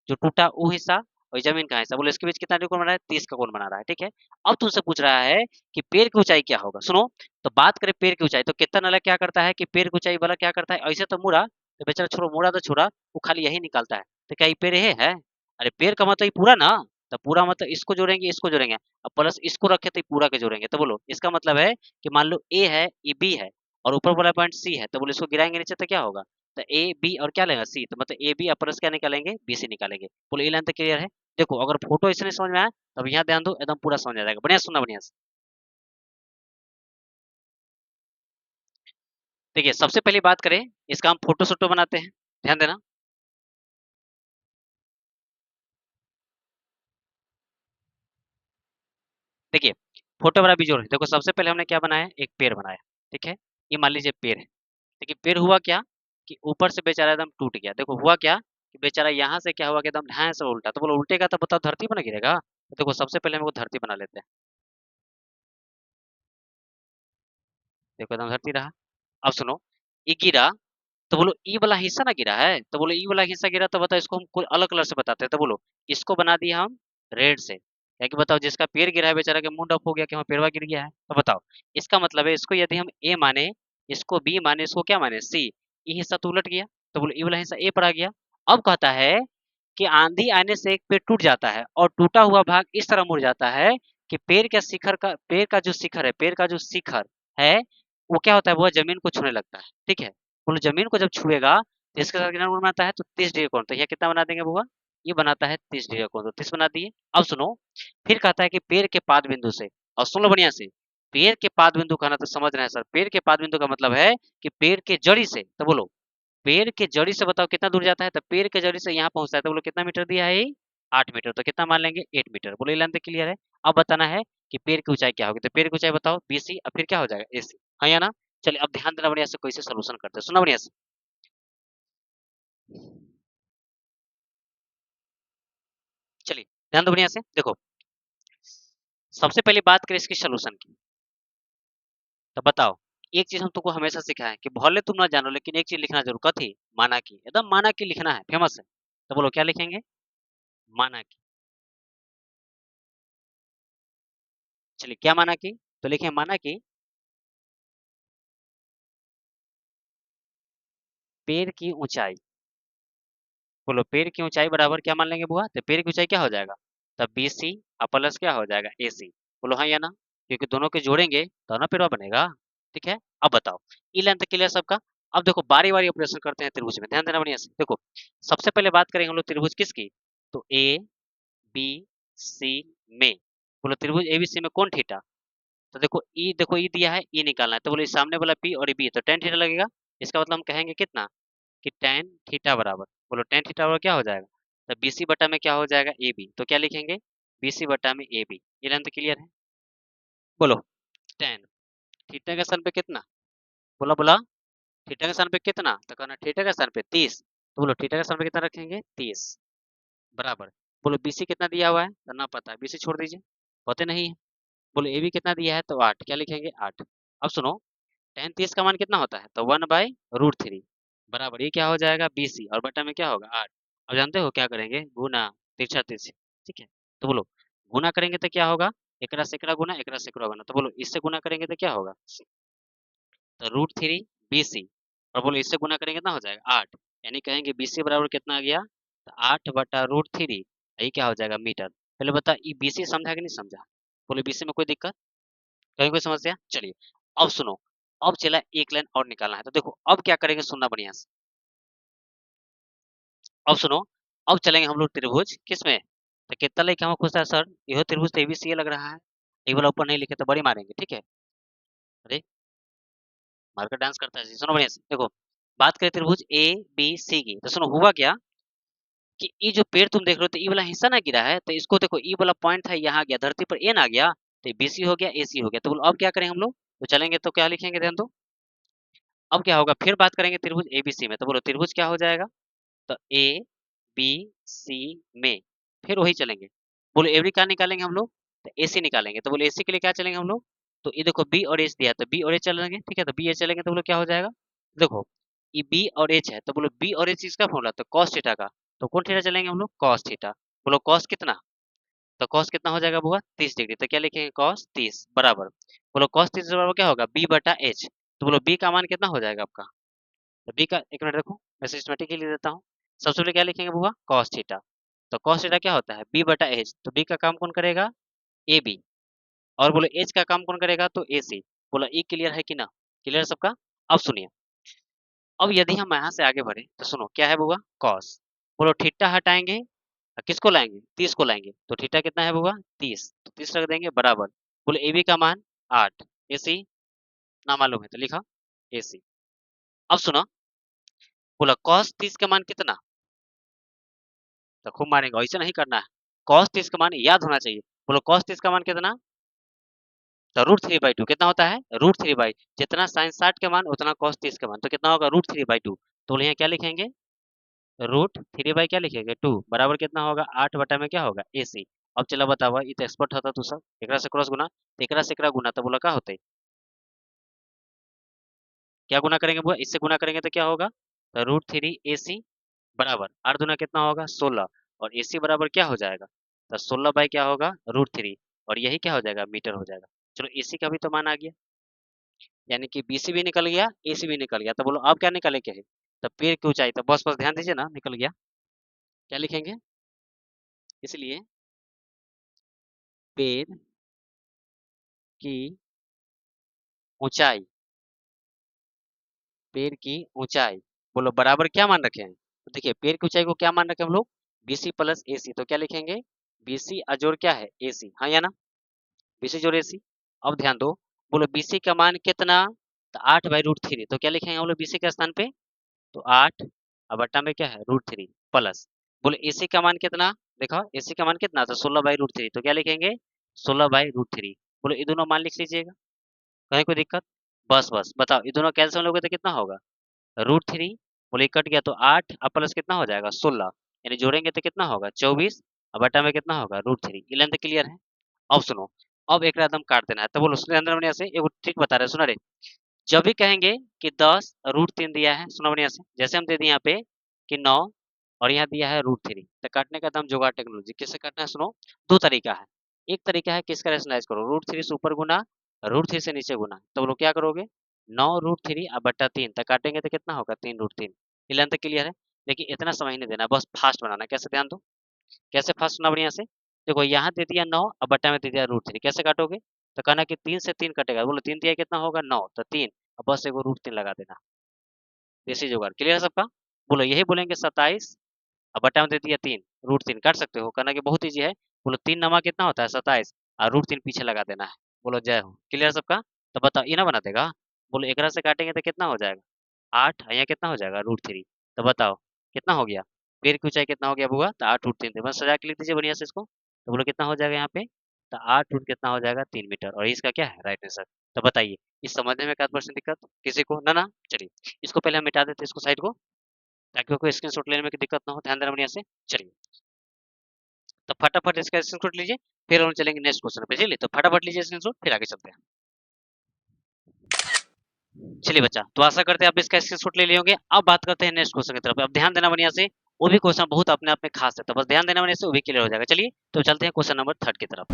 जो टूटा वो हिस्सा और ये जमीन का हिस्सा, बोलो इसके बीच कितना कोण बना रहा है, 30 का कोण बना रहा है, ठीक है। अब तुमसे पूछ रहा है कि पेड़ की ऊंचाई क्या होगा। सुनो, तो बात करें पेड़ की ऊंचाई, तो कितना नाला क्या करता है कि पेड़ की ऊंचाई वाला क्या करता है, ऐसे तो मुड़ा, तो बेचारा छोड़ो, मुड़ा तो छोड़ा, वो खाली यही निकालता है। तो क्या ये पेड़ ये है, अरे पेड़ का मतलब ये पूरा ना, तो पूरा मतलब इसको जोड़ेंगे इसको जोड़ेंगे, अब प्लस इसको रखे तो ये पूरा के जोड़ेंगे। तो बोलो इसका मतलब है कि मान लो ए है, ये बी है, और ऊपर वाला पॉइंट सी है, तो बोलो इसको गिराएंगे नीचे तो क्या होगा, तो ए बी और क्या लेगा सी, तो मतलब ए बी प्लस क्या निकालेंगे, बी सी निकालेंगे। बोलो ये लाइन तो क्लियर है। देखो अगर फोटो इसने समझ में आया तब यहाँ ध्यान दो, एकदम पूरा समझ आ जाएगा, बढ़िया सुनना बढ़िया से। देखिए सबसे पहले बात करें, इसका हम फोटो सोटो बनाते हैं, ध्यान देना। देखिए फोटो बड़ा बिजोर है। देखो सबसे पहले हमने क्या बनाया, एक पेड़ बनाया, ठीक है। ये मान लीजिए पेड़ है, देखिए पेड़ हुआ क्या कि ऊपर से बेचारा एकदम टूट गया। देखो हुआ क्या कि बेचारा यहाँ से क्या हुआ कि एकदम ढाए से उल्टा, तो बोलो उल्टेगा तो बताओ धरती पर ना गिरेगा। तो देखो सबसे पहले हम वो धरती बना लेते हैं, देखो एकदम धरती रहा। अब सुनो, ये गिरा तो बोलो ई वाला हिस्सा ना गिरा है, तो बोलो ई वाला हिस्सा गिरा, तो बताओ इसको हम कोई अलग कलर से बताते हैं। तो बोलो इसको बना दिया हम रेड से, क्या कि बताओ जिसका पेड़ गिरा है बेचारा के मुंड अप हो गया कि हाँ पेड़वा गिर गया है। तो बताओ इसका मतलब है इसको यदि हम ए माने, इसको बी माने, इसको क्या माने सी, ये हिस्सा तो उलट गया, तो बोलो ये वाला हिस्सा ए पर आ गया। अब कहता है कि आंधी आने से एक पेड़ टूट जाता है और टूटा हुआ भाग इस तरह मुड़ जाता है कि पेड़ का जो शिखर है, पेड़ का जो शिखर है वो क्या होता है, वो जमीन को छूने लगता है, ठीक है। बोलो जमीन को जब छुएगा तो इसके साथ कितना कोण बनाता है, तो 30 डिग्री कोण। तो यह कितना बना देंगे बुआ, ये बनाता है 30 डिग्री कोण, तो 30 बना दिए। अब सुनो, फिर कहता है कि पेड़ के पाद बिंदु से, और सुन लो बढ़िया से, पेड़ के पाद बिंदु कहना तो समझ रहे हैं सर, पेड़ के पाद बिंदु का मतलब है कि पेड़ के जड़ी से। तो बोलो पेड़ के जड़ी से बताओ कितना दूर जाता है, तो पेड़ के जड़ी से यहाँ पहुंचता है, तो बोलो कितना मीटर दिया है ये, 8 मीटर, तो कितना मान लेंगे 8 मीटर। बोलो ये लेंथ क्लियर है। अब बताना है कि पेड़ की ऊंचाई क्या होगी, तो पेड़ की ऊंचाई बताओ BC, अब फिर क्या हो जाएगा AC, हाँ या ना। चलिए अब ध्यान देना बढ़िया से, कैसे सोल्यूशन करते हैं, सुना बढ़िया से। चलिए ध्यान दो बढ़िया से। देखो सबसे पहले बात करें इसकी सोल्यूशन की, तो बताओ एक चीज हम तुमको हमेशा सिखाए कि भले तुम ना जानो लेकिन एक चीज लिखना जरूर, कथी? माना की, एकदम माना की लिखना है, फेमस है। तो बोलो क्या लिखेंगे? माना की। चलिए क्या माना की? तो लिखे माना की पेड़ की ऊंचाई। बोलो पेड़ की ऊंचाई बराबर क्या मान लेंगे बुआ? तो पेड़ की ऊंचाई क्या हो जाएगा? तब बी सी और प्लस क्या हो जाएगा? ए सी। बोलो हाँ या ना? क्योंकि दोनों के जोड़ेंगे तो ना पेड़वा बनेगा। ठीक है, अब बताओ। ई लेंथ क्लियर सबका? अब देखो बारी बारी ऑपरेशन करते हैं त्रिभुज में, ध्यान देना बढ़िया से। देखो सबसे पहले बात करेंगे हम लोग त्रिभुज किसकी? तो ए बी सी में। बोलो त्रिभुज एबीसी में कौन थीटा? तो देखो ई दिया है, ई निकालना है। तो बोलो इस सामने वाला पी और ये बी, तो टेन थीटा लगेगा। इसका मतलब हम कहेंगे कितना? कि टेन थीटा बराबर, बोलो टेन थीटा बराबर क्या हो जाएगा? तो बीसी बटा में क्या हो जाएगा? A B. तो क्या लिखेंगे? बीसी बटा में ए बी। ये लेंथ क्लियर है? बोलो टेन थीटा के सन पे कितना? बोला बोला थीटा के सन पे कितना? तो कहना थीटा के सन पे 30। तो बोलो थीटा के सन पे कितना रखेंगे? 30 बराबर। बोलो बीसी कितना दिया हुआ है? तो ना पता है, बीसी छोड़ दीजिए, पता नहीं है। बोलो ए बी कितना दिया है? तो 8। क्या लिखेंगे? 8। अब सुनो, टेन 30 का मान कितना होता है? तो 1/√3 बराबर, ये क्या हो जाएगा? बीसी, और बटा में क्या होगा? 8। अब जानते हो क्या करेंगे? गुना, तिरछा तिरछी। ठीक है, तो बोलो गुना करेंगे तो क्या होगा? एकरा से एकरा गुना, एकरा से एकरा गुना। तो बोलो इससे गुना करेंगे तो क्या होगा? तो √3 बीसी, और बोलो इससे गुना करेंगे कितना हो जाएगा? 8। यानी कहेंगे बीसी बराबर कितना आ गया? तो 8/√3। यही क्या हो जाएगा? मीटर। पहले बता, ये बीसी समझा कि नहीं समझा? बोलो बीसी में कोई दिक्कत, कहीं कोई समस्या? चलिए अब सुनो, अब चला एक लाइन और निकालना है। तो देखो अब क्या करेंगे, सुनना बढ़िया से। अब सुनो, अब चलेंगे हम लोग त्रिभुज किसमें? तो कितना लेके हम खुश है सर? यह त्रिभुज तो एबीसी लग रहा है। एक बार ऊपर नहीं लिखे तो बड़ी मारेंगे, ठीक है? अरे मारकर डांस करता है जी। सुनो बढ़िया से, देखो बात करें त्रिभुज ए बी सी की, तो सुनो हुआ क्या कि ये जो पेड़ तुम देख रहे हो, तो ये वाला हिस्सा ना गिरा है, तो इसको देखो, ये वाला पॉइंट था यहाँ गया, धरती पर ए ना गया, तो बीसी हो गया, एसी हो गया। तो बोलो अब क्या करें हम लोग? तो चलेंगे तो क्या लिखेंगे, ध्यान दो। अब क्या होगा, फिर बात करेंगे त्रिभुज एबीसी में। तो बोलो त्रिभुज क्या हो जाएगा? तो ए बी सी में, फिर वही चलेंगे। बोलो एबी क्या निकालेंगे हम लोग? तो एसी निकालेंगे। तो बोलो एसी के लिए क्या चलेंगे हम लोग? तो ये देखो बी और एच दिया है, तो बी और एच चलेंगे, ठीक है? तो बी एच चलेंगे तो बोलो क्या हो जाएगा? देखो ये बी और एच है, तो बोलो बी और एच इसका फॉर्मूला तो कॉस थीटा का। तो कौन थीटा चलेंगे हम लोग? Cos theta. बोलो कॉस कितना? तो कॉस कितना हो जाएगा बुआ? 30 डिग्री। तो क्या लिखेंगे? कॉस 30 बराबर। बोलो कॉस 30 बराबर क्या होगा? बी बटा एच। तो बोलो बी का मान कितना हो जाएगा आपका? तो बी का, एक मिनट रखो, मैं सिस्टमेटिक ही लिख देता हूँ। सबसे पहले क्या लिखेंगे बुआ? Cos theta. तो कॉस थीटा क्या होता है? बी बटा एच। तो बी का काम कौन करेगा? A B. और बोलो एच का काम कौन करेगा? तो ए सी। बोलो ई क्लियर है कि ना? क्लियर सबका? अब सुनिए, अब यदि हम यहाँ से आगे बढ़े तो सुनो क्या है बुआ? कॉस। बोलो थीटा हटाएंगे, किसको लाएंगे? 30 को लाएंगे। तो थीटा कितना है बुआ? 30। तो 30 रख देंगे बराबर। बोलो ए बी का मान 8, ए सी ना मालूम है तो लिखा ए सी। अब सुनो, बोला कॉस 30 का मान कितना? तो खूब मारेंगे, ऐसे नहीं करना है। कॉस 30 का मान याद होना चाहिए। बोलो कॉस 30 का मान कितना? तो √3/2 कितना होता है? √3/, जितना साइन 60 का मान उतना कॉस 30 का मान, तो कितना होगा? √3/2। तो यहाँ क्या लिखेंगे? √3 क्या लिखेंगे? 2 बराबर कितना होगा? 8 बटा में क्या होगा? ए सी। अब चला बतावा, ये तो एक्सपर्ट होता तू सब, एकरा से क्रॉस गुना, तो एकरा से एकरा गुना, तो बोला क्या होते? क्या गुना करेंगे बुआ? इससे गुना करेंगे तो क्या होगा? तो √3 AC बराबर 8 दूना कितना होगा? 16, और AC बराबर क्या हो जाएगा? तो 16 बाई क्या होगा? √3, और यही क्या हो जाएगा? मीटर हो जाएगा। चलो AC का भी तो मान आ गया, यानी कि BC भी निकल गया, AC भी निकल गया। तो बोलो अब क्या निकाले क्या है? तो पेड़ की ऊंचाई, तो बस बस ध्यान दीजिए ना, निकल गया। क्या लिखेंगे? इसलिए पेड़ की ऊंचाई, पेड़ की ऊंचाई, बोलो बराबर क्या मान रखे हैं? तो देखिए पेड़ की ऊंचाई को क्या मान रखे हम लोग? BC plus AC। तो क्या लिखेंगे? BC अजोड़ क्या है? AC, हाँ या ना? बीसी जोड़ एसी। अब ध्यान दो, बोलो बीसी का मान कितना? तो 8/√3। तो क्या लिखेंगे हम लोग बीसी के स्थान पे? तो 8, और बट्टा में क्या है? √3 प्लस। बोलो एसी का मान कितना? देखो एसी का मान कितना? तो 16/√3। तो क्या लिखेंगे? 16/√3। बोलो ये दोनों मान लिख लीजिएगा, कहीं कोई दिक्कत? बस बस बताओ, ये दोनों कैंसिल लोगे तो कितना होगा? √3। बोले कट गया तो 8, अब प्लस कितना हो जाएगा? 16, यानी जोड़ेंगे तो कितना होगा? 24, और बटा में कितना होगा? √3। ये लेंथ क्लियर है? अब सुनो, अब एक एकदम काट देना है। तो बोलो सुरेंद्र बढ़िया से एगो ट्रिक बता रहे, सुना रे। जब भी कहेंगे कि 10 रूट 3 दिया है, सुनो बढ़िया से, जैसे हम दे दिए यहाँ पे कि 9 और यहाँ दिया है रूट 3, तो काटने का दम जुगाड़ टेक्नोलॉजी। किससे काटना है सुनो, दो तरीका है। एक तरीका है किसका रैशनलाइज करो, रूट 3 से ऊपर गुना, रूट 3 से नीचे गुना। तो लोग क्या करोगे, 9 रूट 3 अब बट्टा 3, तो काटेंगे तो कितना होगा, 3 रूट 3। ये लेंथ क्लियर है। लेकिन इतना समय नहीं देना, बस फास्ट बनाना। कैसे, ध्यान दो, कैसे फास्ट होना बढ़िया से। देखो यहाँ दे दिया 9 और बट्टा में दे दिया रूट 3, कैसे काटोगे, तो कहना कि 3 से 3 कटेगा। बोलो 3 दिया कितना होगा, 9, तो 3 और बस एगो रूट 3 लगा देना। देसी जुगाड़ क्लियर है सबका। बोलो यही बोलेंगे 27 और बट्टा में दे दिया 3, रूट 3 काट सकते हो। कहना कि बहुत ईजी है। बोलो 3 नमा कितना होता है, 27, और रूट 3 पीछे लगा देना है। बोलो जय हो, क्लियर सबका। तो बताओ ये ना बना देगा। बोलो 11 से काटेंगे तो कितना हो जाएगा, 8, यहाँ कितना हो जाएगा, रूट 3। तो बताओ कितना हो गया, पेड़ की ऊंचाई कितना हो गया बुआ, तो 8 रूट 3 थे। बस सजा के लिख दीजिए बढ़िया से इसको। तो बोलो कितना हो जाएगा यहाँ पे, तो 8 रूट कितना हो जाएगा, 3 मीटर। और इसका क्या है, राइट आंसर। तो बताइए इस समझने में क्या परसेंट दिक्कत किसी को, ना ना। चलिए इसको पहले हम मिटा देते हैं, इसको साइड को, ताकि कोई स्क्रीनशॉट लेने में कोई दिक्कत ना हो। ध्यान देना बढ़िया से। चलिए तो फटाफट इसका स्क्रीनशॉट लीजिए, फिर हम चलेंगे नेक्स्ट क्वेश्चन पे। चलिए तो फटाफट लीजिए स्क्रीनशॉट, फिर आगे चलते हैं। चलिए बच्चा, तो आशा करते हैं आप इसका स्क्रीनशॉट ले लिए होंगे। अब बात करते हैं नेक्स्ट क्वेश्चन की तरफ। अब ध्यान देना बढ़िया से, वो भी क्वेश्चन बहुत अपने आप में खास है, तो बस ध्यान देना बढ़िया से, वो भी क्लियर हो जाएगा। चलिए तो चलते हैं क्वेश्चन नंबर 3 की तरफ।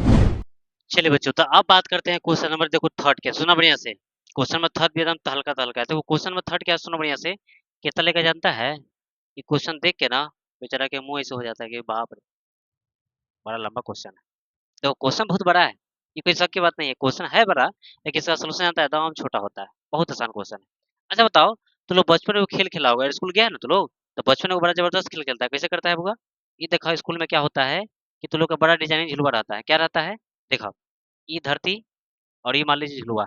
चलिए बच्चों, तो अब बात करते हैं क्वेश्चन नंबर, देखो 3 के, सुना बढ़िया से। क्वेश्चन नंबर 3 भी एकदम तहलका तहलका है। देखो क्वेश्चन नंबर 3 क्या है, सुनो बढ़िया से। कितना लेकर जानता है, ये क्वेश्चन देख के ना बेचारा के मुंह ऐसे हो जाता है कि बाप रे, बड़ा लंबा क्वेश्चन है। देखो क्वेश्चन बहुत बड़ा है, ये कोई शक की बात नहीं है, क्वेश्चन है बड़ा, लेकिन इसका सोल्यूशन आता है एकदम छोटा होता है। बहुत आसान क्वेश्चन है। अच्छा बताओ, तो लोग बचपन में खेल खेला होगा, स्कूल गया है ना तो लोग, तो बचपन में वो बड़ा जबरदस्त खेल खेलता है। कैसे करता है बुआ, ये देखा स्कूल में क्या होता है कि तुम लोग का बड़ा डिजाइनिंग झुलवा रहता है। क्या रहता है, देखो ये धरती, और ये मान लीजिए झुलवा,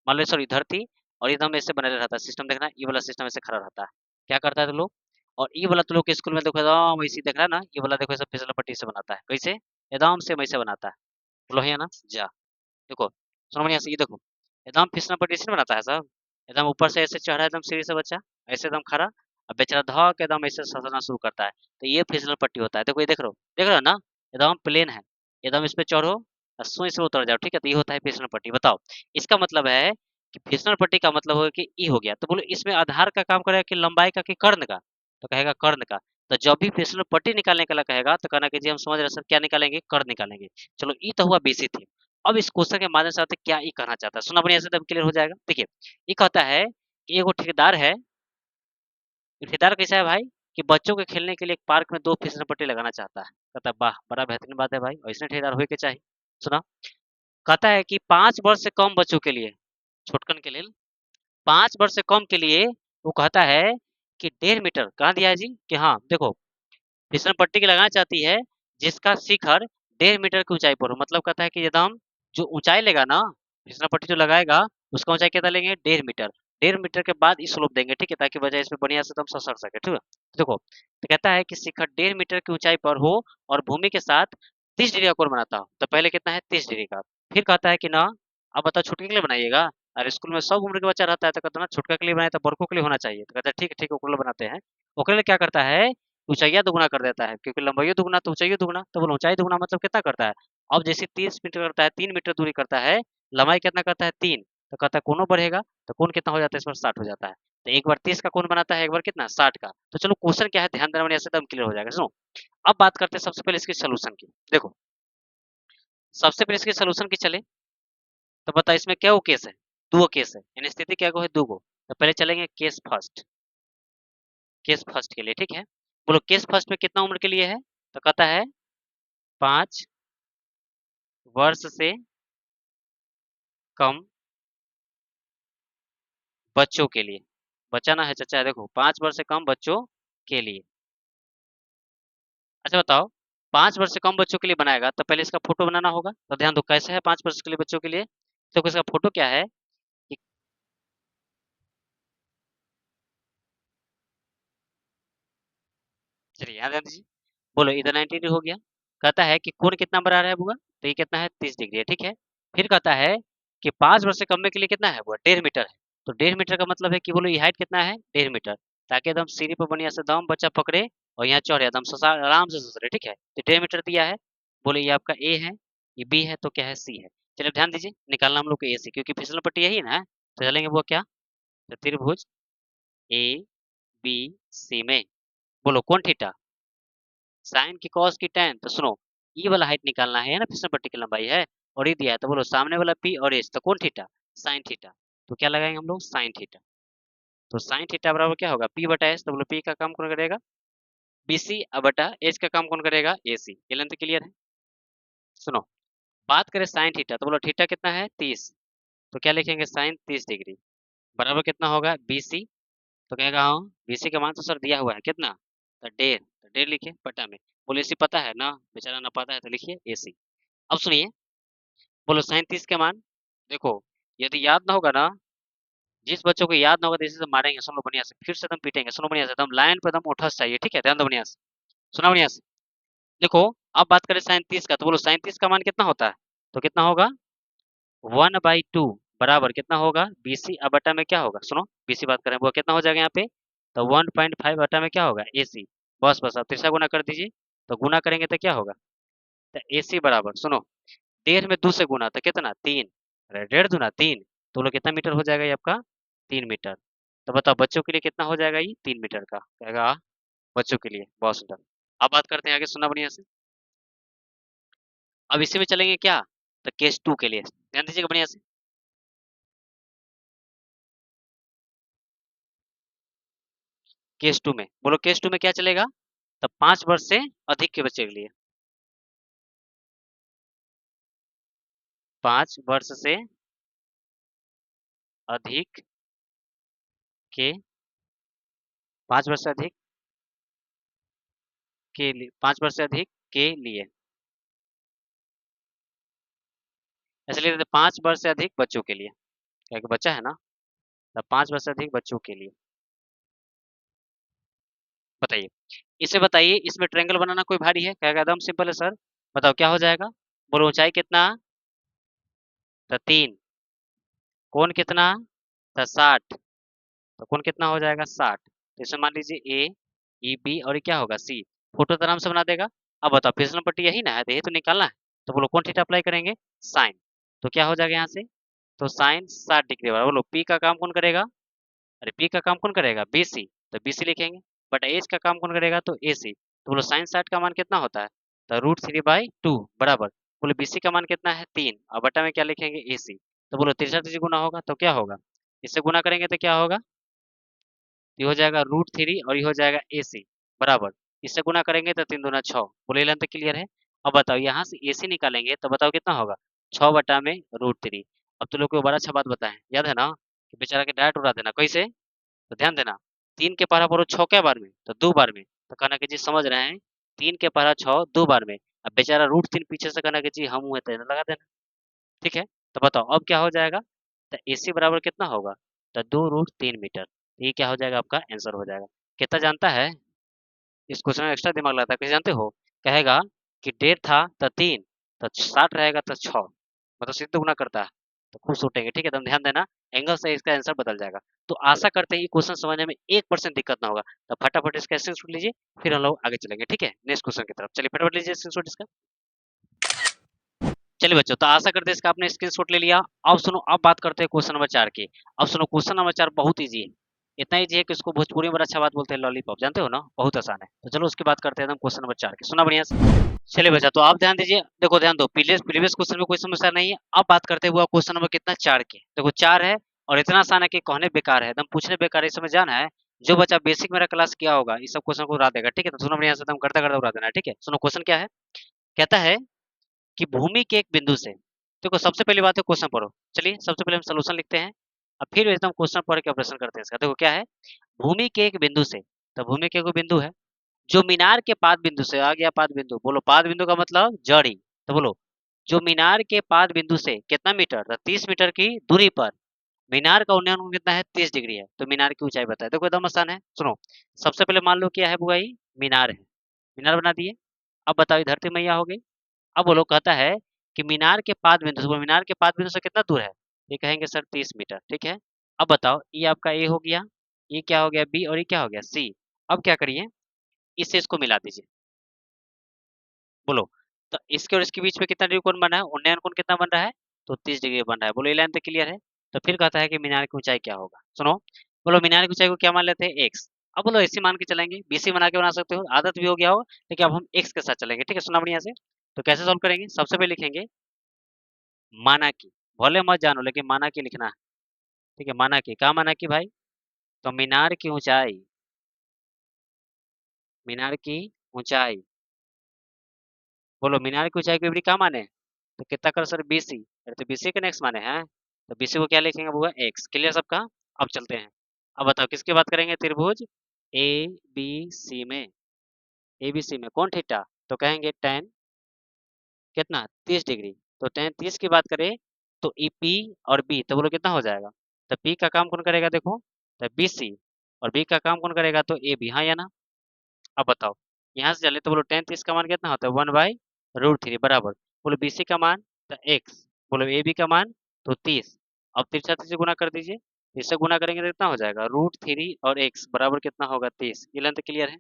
मान लो सॉरी धरती, और एकदम ऐसे बना रहता है सिस्टम। देखना ये वाला सिस्टम ऐसे खड़ा रहता है। क्या करता है तो लोग, और ये वाला तो लोग के स्कूल में देखो एकदम वैसे देख रहा है ना, ये वाला देखो ऐसे फिसल पट्टी से बनाता है। कैसे, एकदम से वैसे बनाता है। बोलो है ना, जा देखो, सुनो बढ़िया से, ये देखो एकदम फिसलन पट्टी से बनाता है सब। एकदम ऊपर से ऐसे चढ़ा एकदम सीढ़ी से बच्चा, ऐसे एकदम खड़ा, अब बेचारा धक एकदम ऐसे ससना शुरू करता है। तो ये फिसलन पट्टी होता है। देखो ये देख रहे हो ना, एकदम प्लेन है, एकदम इस पे चढ़ो और सुई से उतर जाओ। ठीक है, तो ये होता है फिसलन पट्टी। बताओ इसका मतलब है कि फिसलन पट्टी का मतलब हो कि ई हो गया। तो बोलो इसमें आधार का काम करेगा कि लंबाई का कि कर्ण का, तो कहेगा कर्ण का। तो जब भी फिसलन पट्टी निकालने के लिए कहेगा तो कहना कि जी हम समझ रहे हैं सर, क्या निकालेंगे, कर्ण निकालेंगे। चलो ई तो हुआ बेसिक थी। अब इस क्वेश्चन के माध्यम से आते क्या ये कहना चाहता है, सुना बढ़िया से, तब क्लियर हो जाएगा। देखिए ये कहता है कि एगो ठेकेदार है, ठेकेदार कैसा है भाई, कि बच्चों के खेलने के लिए एक पार्क में 2 फिसल पट्टी लगाना चाहता है। कहता है वाह बड़ा बेहतरीन बात है भाई, ऐसे ठेकेदार होए के चाहिए। सुना, कहता है कि 5 वर्ष से कम बच्चों के लिए, छोटकन के लिए, 5 वर्ष से कम के लिए, वो कहता है कि 1.5 मीटर, कहाँ दिया है जी, कि हाँ देखो फिसल पट्टी की लगाना चाहती है जिसका शिखर 1.5 मीटर की ऊंचाई पर हो। मतलब कहता है कि एकदम जो ऊंचाई लेगा ना, फिसल पट्टी जो लगाएगा उसका ऊंचाई कितना लेंगे, 1.5 मीटर। 1.5 मीटर के बाद स्लोप देंगे, ठीक है, ताकि बजाय इसमें बढ़िया से एकदम ससर सके। ठीक है, देखो तो कहता है कि शिखर 1.5 मीटर की ऊंचाई पर हो और भूमि के साथ 30 डिग्री का कोण बनाता हो। तो पहले कितना है, 30 डिग्री का। फिर कहता है कि ना, अब बताओ छुटकी के लिए बनाइएगा, और स्कूल में सब उम्र के बच्चा रहता है, तो कहता है ना छुटका के लिए बनाए तो बड़कों के लिए होना चाहिए। तो कहता है ठीक है ठीक है, ओकरे लिए बनाते हैं। ओकरे लिए क्या करता है, ऊंचाइया दुगुना कर देता है, क्योंकि लंबाई दुगुना तो ऊंचाई दुगुना। तो बोलो ऊंचाई दुगुना मतलब कितना करता है, अब जैसे 30 मीटर करता है, 3 मीटर दूरी करता है, लंबाई कितना करता है, 3, तो कहता है कोनों बढ़ेगा, तो कोण कितना हो जाता है, इस पर 60 हो जाता है। तो एक बार 30 का कोण बनाता है, एक बार कितना, 60 का। तो चलो क्वेश्चन क्या है, ध्यान देना बढ़िया से, एकदम क्लियर हो जाएगा। सुनो अब बात करते हैं सबसे पहले इसके सोल्यूशन की। देखो सबसे पहले इसके सोल्यूशन की चले, तो बता इसमें क्या केस है, दो केस है, यानी स्थिति क्या है, दो गो। तो पहले चलेंगे केस फर्स्ट, केस फर्स्ट के लिए। ठीक है, बोलो केस फर्स्ट में कितना उम्र के लिए है, तो कहता है 5 वर्ष से कम बच्चों के लिए, बचाना है चाचा, देखो 5 वर्ष से कम बच्चों के लिए। अच्छा बताओ, 5 वर्ष से कम बच्चों के लिए बनाएगा तो पहले इसका फोटो बनाना होगा। तो ध्यान दो कैसे है 5 वर्ष के लिए बच्चों के लिए, तो इसका फोटो क्या है कि, चलिए याद ध्यान दीजिए। बोलो इधर 90 डिग्री हो गया। कहता है कि कोण कितना बना रहा है बुआ, तो ये कितना है, 30 डिग्री है। ठीक है, फिर कहता है कि 5 वर्ष से कम के लिए कितना है बुआ, 1.5 मीटर है। तो 1.5 मीटर का मतलब है कि बोलो ये हाइट कितना है, 1.5 मीटर, ताकि एकदम सीढ़ी पर बढ़िया से दम बच्चा पकड़े और यहाँ चढ़े एकदम आराम से ससरे। ठीक है, तो 1.5 मीटर दिया है। बोले ये आपका ए है, ये बी है, तो क्या है, सी है। चलिए ध्यान दीजिए, निकालना हम लोग को ए सी, क्योंकि फिसल पट्टी यही है ना। तो चलेंगे वो क्या, तो त्रिभुज ए बी सी में बोलो कौन थीटा, साइन की कॉस की tan। तो सुनो, ये वाला हाइट निकालना है ना, फिशन पट्टी की लंबाई है, और ये दिया है, तो बोलो सामने वाला p और h, तो कौन थीटा, साइन थीटा। तो क्या लगाएंगे हम लोग, साइन थीटा। तो साइन थीटा बराबर क्या होगा, p बटा h। तो बोलो p का काम कौन करेगा, bc, बटा h का काम कौन करेगा, ac। ये लेंथ क्लियर है। सुनो, बात करें साइन थीटा, तो बोलो थीटा कितना है, 30। तो क्या लिखेंगे, साइन 30 डिग्री बराबर कितना होगा, bc। तो कहेगा हाँ, bc का मान तो सर दिया हुआ है कितना, तो 1.5। तो 1.5 लिखिए बटा में। बोलो ac पता है ना, बेचारा ना पता है तो लिखिए ac। अब सुनिए, बोलो साइन 30 के मान, देखो यदि याद ना होगा ना, जिस बच्चों को याद ना होगा तो इसी से मारेंगे, सुन लो बढ़िया से, फिर से एकदम पीटेंगे, सुनो बढ़िया से, एकदम लाइन पे एकदम उठस चाहिए, ठीक है, ध्यान दो बढ़िया से, सुना बढ़िया से। देखो, अब बात करें साइन 30 का, तो बोलो साइन 30 का मान कितना होता है, तो कितना होगा, 1/2 बराबर कितना होगा, बीसी। अब बटा में क्या होगा, सुनो बीसी बात करें, वो कितना हो जाएगा यहाँ पे, तो 1.5 बटा में क्या होगा, एसी। बस बस, अब तीसरा गुना कर दीजिए। तो गुना करेंगे तो क्या होगा, तो एसी बराबर, सुनो 1.5 में 2 से गुना तो कितना, 3। अरे 1.5 दूना 3, तो बोलो कितना मीटर हो जाएगा ये आपका, 3 मीटर। तो बताओ बच्चों के लिए कितना हो जाएगा ये, 3 मीटर का कहेगा, बच्चों के लिए, बहुत सुंदर। अब बात करते हैं आगे, सुना बढ़िया से। अब इसी में चलेंगे क्या, तो केस 2 के लिए ध्यान दीजिएगा बढ़िया से। केस 2 में बोलो, केस 2 में क्या चलेगा, तो 5 वर्ष से अधिक के बच्चे के लिए, 5 वर्ष से अधिक के, 5 वर्ष से अधिक के लिए, 5 वर्ष से अधिक के लिए, ऐसे ले लेते 5 वर्ष से अधिक बच्चों के लिए, क्या कि बच्चा है ना, तो 5 वर्ष से अधिक बच्चों के लिए। बताइए, इसे बताइए, इसमें ट्रायंगल बनाना कोई भारी है, कहेगा एकदम सिंपल है सर। बताओ क्या हो जाएगा, बोलो ऊंचाई कितना, तो 3, कोण कितना, तो 60। तो कोण कितना हो जाएगा, 60। तो इसमें मान लीजिए ए, ई, बी और ये क्या होगा, सी। फोटो तो आराम से बना देगा। अब बताओ फिसलन पट्टी यही ना है, तो यही तो निकालना है। तो बोलो कौन थीटा अप्लाई करेंगे, साइन। तो क्या हो जाएगा यहाँ से, तो साइन 60 डिग्री बराबर, बोलो पी का काम कौन करेगा, अरे पी का काम कौन करेगा, बीसी। तो बीसी लिखेंगे, बट एच का काम कौन करेगा, तो एसी। तो बोलो साइन 60 का मान कितना होता है, तो √3/2 बराबर, बोलो बीसी का मान कितना है, 3, और बटा में क्या लिखेंगे, एसी। तो बोलो तिरछा तिरछी गुना होगा तो क्या होगा, इससे गुना करेंगे तो क्या होगा, ये हो जाएगा √3 और ये हो जाएगा एसी बराबर, इससे गुना करेंगे तो 3 दूना 6। बोले ये लेंथ क्लियर है। अब बताओ यहाँ से एसी निकालेंगे तो बताओ कितना होगा, 6/√3। अब तो लोग को बड़ा अच्छा बात बताएं, याद है ना, कि बेचारा के डायरेक्ट उड़ा देना कैसे, तो ध्यान देना, 3 के पहाड़ा 6 क्या बार में, तो 2 बार में। तो कहना कि जी समझ रहे हैं, 3 के पहाड़ा 6 2 बार में। अब बेचारा √3 पीछे से कहना कि जी हम हुए तो लगा देना, ठीक है। तो बताओ अब क्या हो जाएगा, तो एसी बराबर कितना होगा, तो 2√3 मीटर। ये क्या हो जाएगा, आपका आंसर हो जाएगा। कितना जानता है, इस क्वेश्चन में एक्स्ट्रा दिमाग लगता है, कैसे जानते हो, कहेगा कि 1.5 था तो 3, तो 60 रहेगा तो 6, मतलब सीधे गुना करता है। तो खूब सोचेंगे, ठीक है, तुम ध्यान देना, एंगल से इसका आंसर बदल जाएगा। तो आशा करते हैं ये क्वेश्चन समझने में 1% दिक्कत ना होगा। तो फटाफट इसका स्क्रीनशॉट लीजिए, फिर हम लोग आगे चलेंगे, ठीक है, नेक्स्ट क्वेश्चन की तरफ। चलिए फटाफट लीजिए स्क्रीनशॉट इसका। चलिए बच्चों, तो आशा करते हैं इसका आपने स्क्रीनशॉट ले लिया। अब सुनो, अब बात करते हैं क्वेश्चन नंबर 4 की। अब सुनो, क्वेश्चन नंबर 4 बहुत इजी है, इतना इजी है कि उसको भोजपुरी में बड़ा अच्छा बात बोलते हैं, लॉलीपॉप, जानते हो ना, बहुत आसान है। तो चलो उसकी बात करते हैं एकदम क्वेश्चन नंबर 4 की, सुना बढ़िया से। चलिए बच्चा, तो आप ध्यान दीजिए, देखो ध्यान दो, प्रीवियस प्रीवियस क्वेश्चन में कोई समस्या नहीं है। अब बात करते हुआ क्वेश्चन नंबर कितना, 4 की। देखो 4 है और इतना आसान है कि कहने बेकार है, एकदम पूछने बेकार है, इसमें जाना है। जो बच्चा बेसिक मेरा क्लास किया होगा इस सब क्वेश्चन को उड़ा देगा, ठीक है। तो सुनो बढ़िया से, एकदम करता करता उड़ा देना है, ठीक है। सुनो क्वेश्चन क्या है, कहता है कि भूमि के एक बिंदु से, देखो सबसे पहली बात है क्वेश्चन पढ़ो। चलिए सबसे पहले हम सोल्यूशन लिखते हैं, अब फिर एकदम क्वेश्चन पढ़ के ऑपरेशन करते हैं इसका। देखो क्या है, भूमि के एक बिंदु से, तो भूमि के कोई बिंदु है, जो मीनार के पाद बिंदु से, आ गया पाद बिंदु, बोलो पाद बिंदु का मतलब जड़ ही। तो बोलो जो मीनार के पाद बिंदु से कितना मीटर, तो 30 मीटर की दूरी पर मीनार का उन्नयन कोण कितना है, 30 डिग्री है। तो मीनार की ऊंचाई बताए, देखो एकदम आसान है। सुनो, सबसे पहले मान लो क्या है बुआ, मीनार है, मीनार बना दिए। अब बताओ ये धरती मैया हो गई। अब वो लोग कहता है कि मीनार के पाद बिंदु से, वो मीनार के पाद बिंदु से कितना दूर है, ये कहेंगे सर 30 मीटर, ठीक है। अब बताओ ये आपका ए हो गया, ये क्या हो गया बी, और ये क्या हो गया सी। अब क्या करिए, इससे इसको मिला दीजिए, बोलो तो इसके और इसके बीच में कितना डिग्री कोण बना है, उन्नयन कोण कितना बन रहा है, तो 30 डिग्री बन रहा है। बोलो ये लाइन तो क्लियर है। तो फिर कहता है कि मीनार की ऊंचाई क्या होगा। सुनो, बोलो मीनार की ऊंचाई को क्या मान लेते हैं, एक्स। अब बोलो ऐसे मान के चलेंगे, बीसी बना के बना सकते हो, आदत भी हो गया हो, लेकिन अब हम एक्स के साथ चलेंगे, ठीक है। सुना बढ़िया से। तो कैसे सॉल्व करेंगे, सबसे पहले लिखेंगे माना की, भले मत जानो लेकिन माना की लिखना है, ठीक है। माना की, क्या माना की भाई, तो मीनार की ऊंचाई, मीनार की ऊंचाई, बोलो मीनार की ऊंचाई की विपरीत क्या माने, तो कितना कर सर, बीसी, अरे तो बीसी का नेक्स्ट माने हैं, तो बीसी को क्या लिखेंगे, वो एक्स। क्लियर सबका। अब चलते हैं, अब बताओ किसकी बात करेंगे, त्रिभुज ए बी सी में, ए बी सी में कौन थीटा, तो कहेंगे टेन कितना, 30 डिग्री। तो टेन 30 की बात करें तो ई पी और बी, तो बोलो कितना हो जाएगा, तो पी का काम कौन करेगा, देखो तो बी सी, और बी का काम कौन करेगा, तो ए बी, हाँ या ना। अब बताओ, यहाँ से चले तो बोलो टेन 30 का मान कितना होता है, 1/√3 बराबर, बोलो बी सी का मान तो एक्स, बोलो ए बी का मान तो 30। अब तिरछा से गुना कर दीजिए, इससे गुना करेंगे तो कितना हो जाएगा, √3 और एक्स बराबर कितना होगा, 30। ये लेंथ क्लियर है,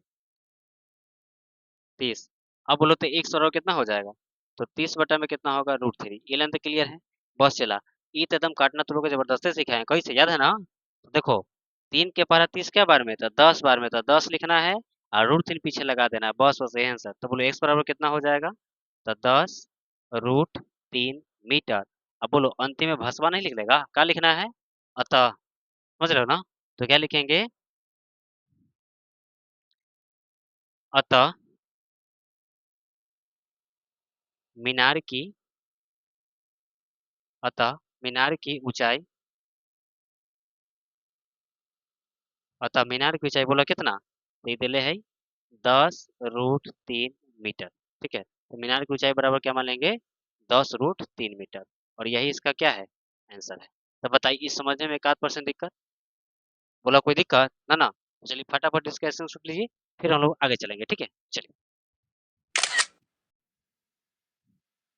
30। अब बोलो तो एक सौ कितना हो जाएगा, तो 30 बटा में कितना होगा, √3। ये लेंथ क्लियर है, बस चला। ई तो एकदम काटना तुम लोग को जबरदस्ती सिखाए हैं, कैसे याद है ना। तो देखो 3 के 30 क्या बार में था, 10 बार में था, 10 लिखना है और √3 पीछे लगा देना है, बस बस यही आंसर। तो बोलो एक्स बराबर कितना हो जाएगा, तो 10√3 मीटर। अब बोलो अंतिम में भसवा नहीं लिख लेगा, क्या लिखना है, अतः, समझ रहे हो ना। तो क्या लिखेंगे, अतः मीनार की, अतः मीनार की ऊंचाई, अतः मीनार की ऊंचाई बोला कितना, तो ये दिले है 10√3 मीटर, ठीक है। तो मीनार की ऊंचाई बराबर क्या मान लेंगे, 10√3 मीटर, और यही इसका क्या है, आंसर है। तो बताइए इस समझने में 1% दिक्कत, बोला कोई दिक्कत ना ना, तो चलिए फटाफट इसका आंसर सुन लीजिए, फिर हम लोग आगे चलेंगे, ठीक है। चलिए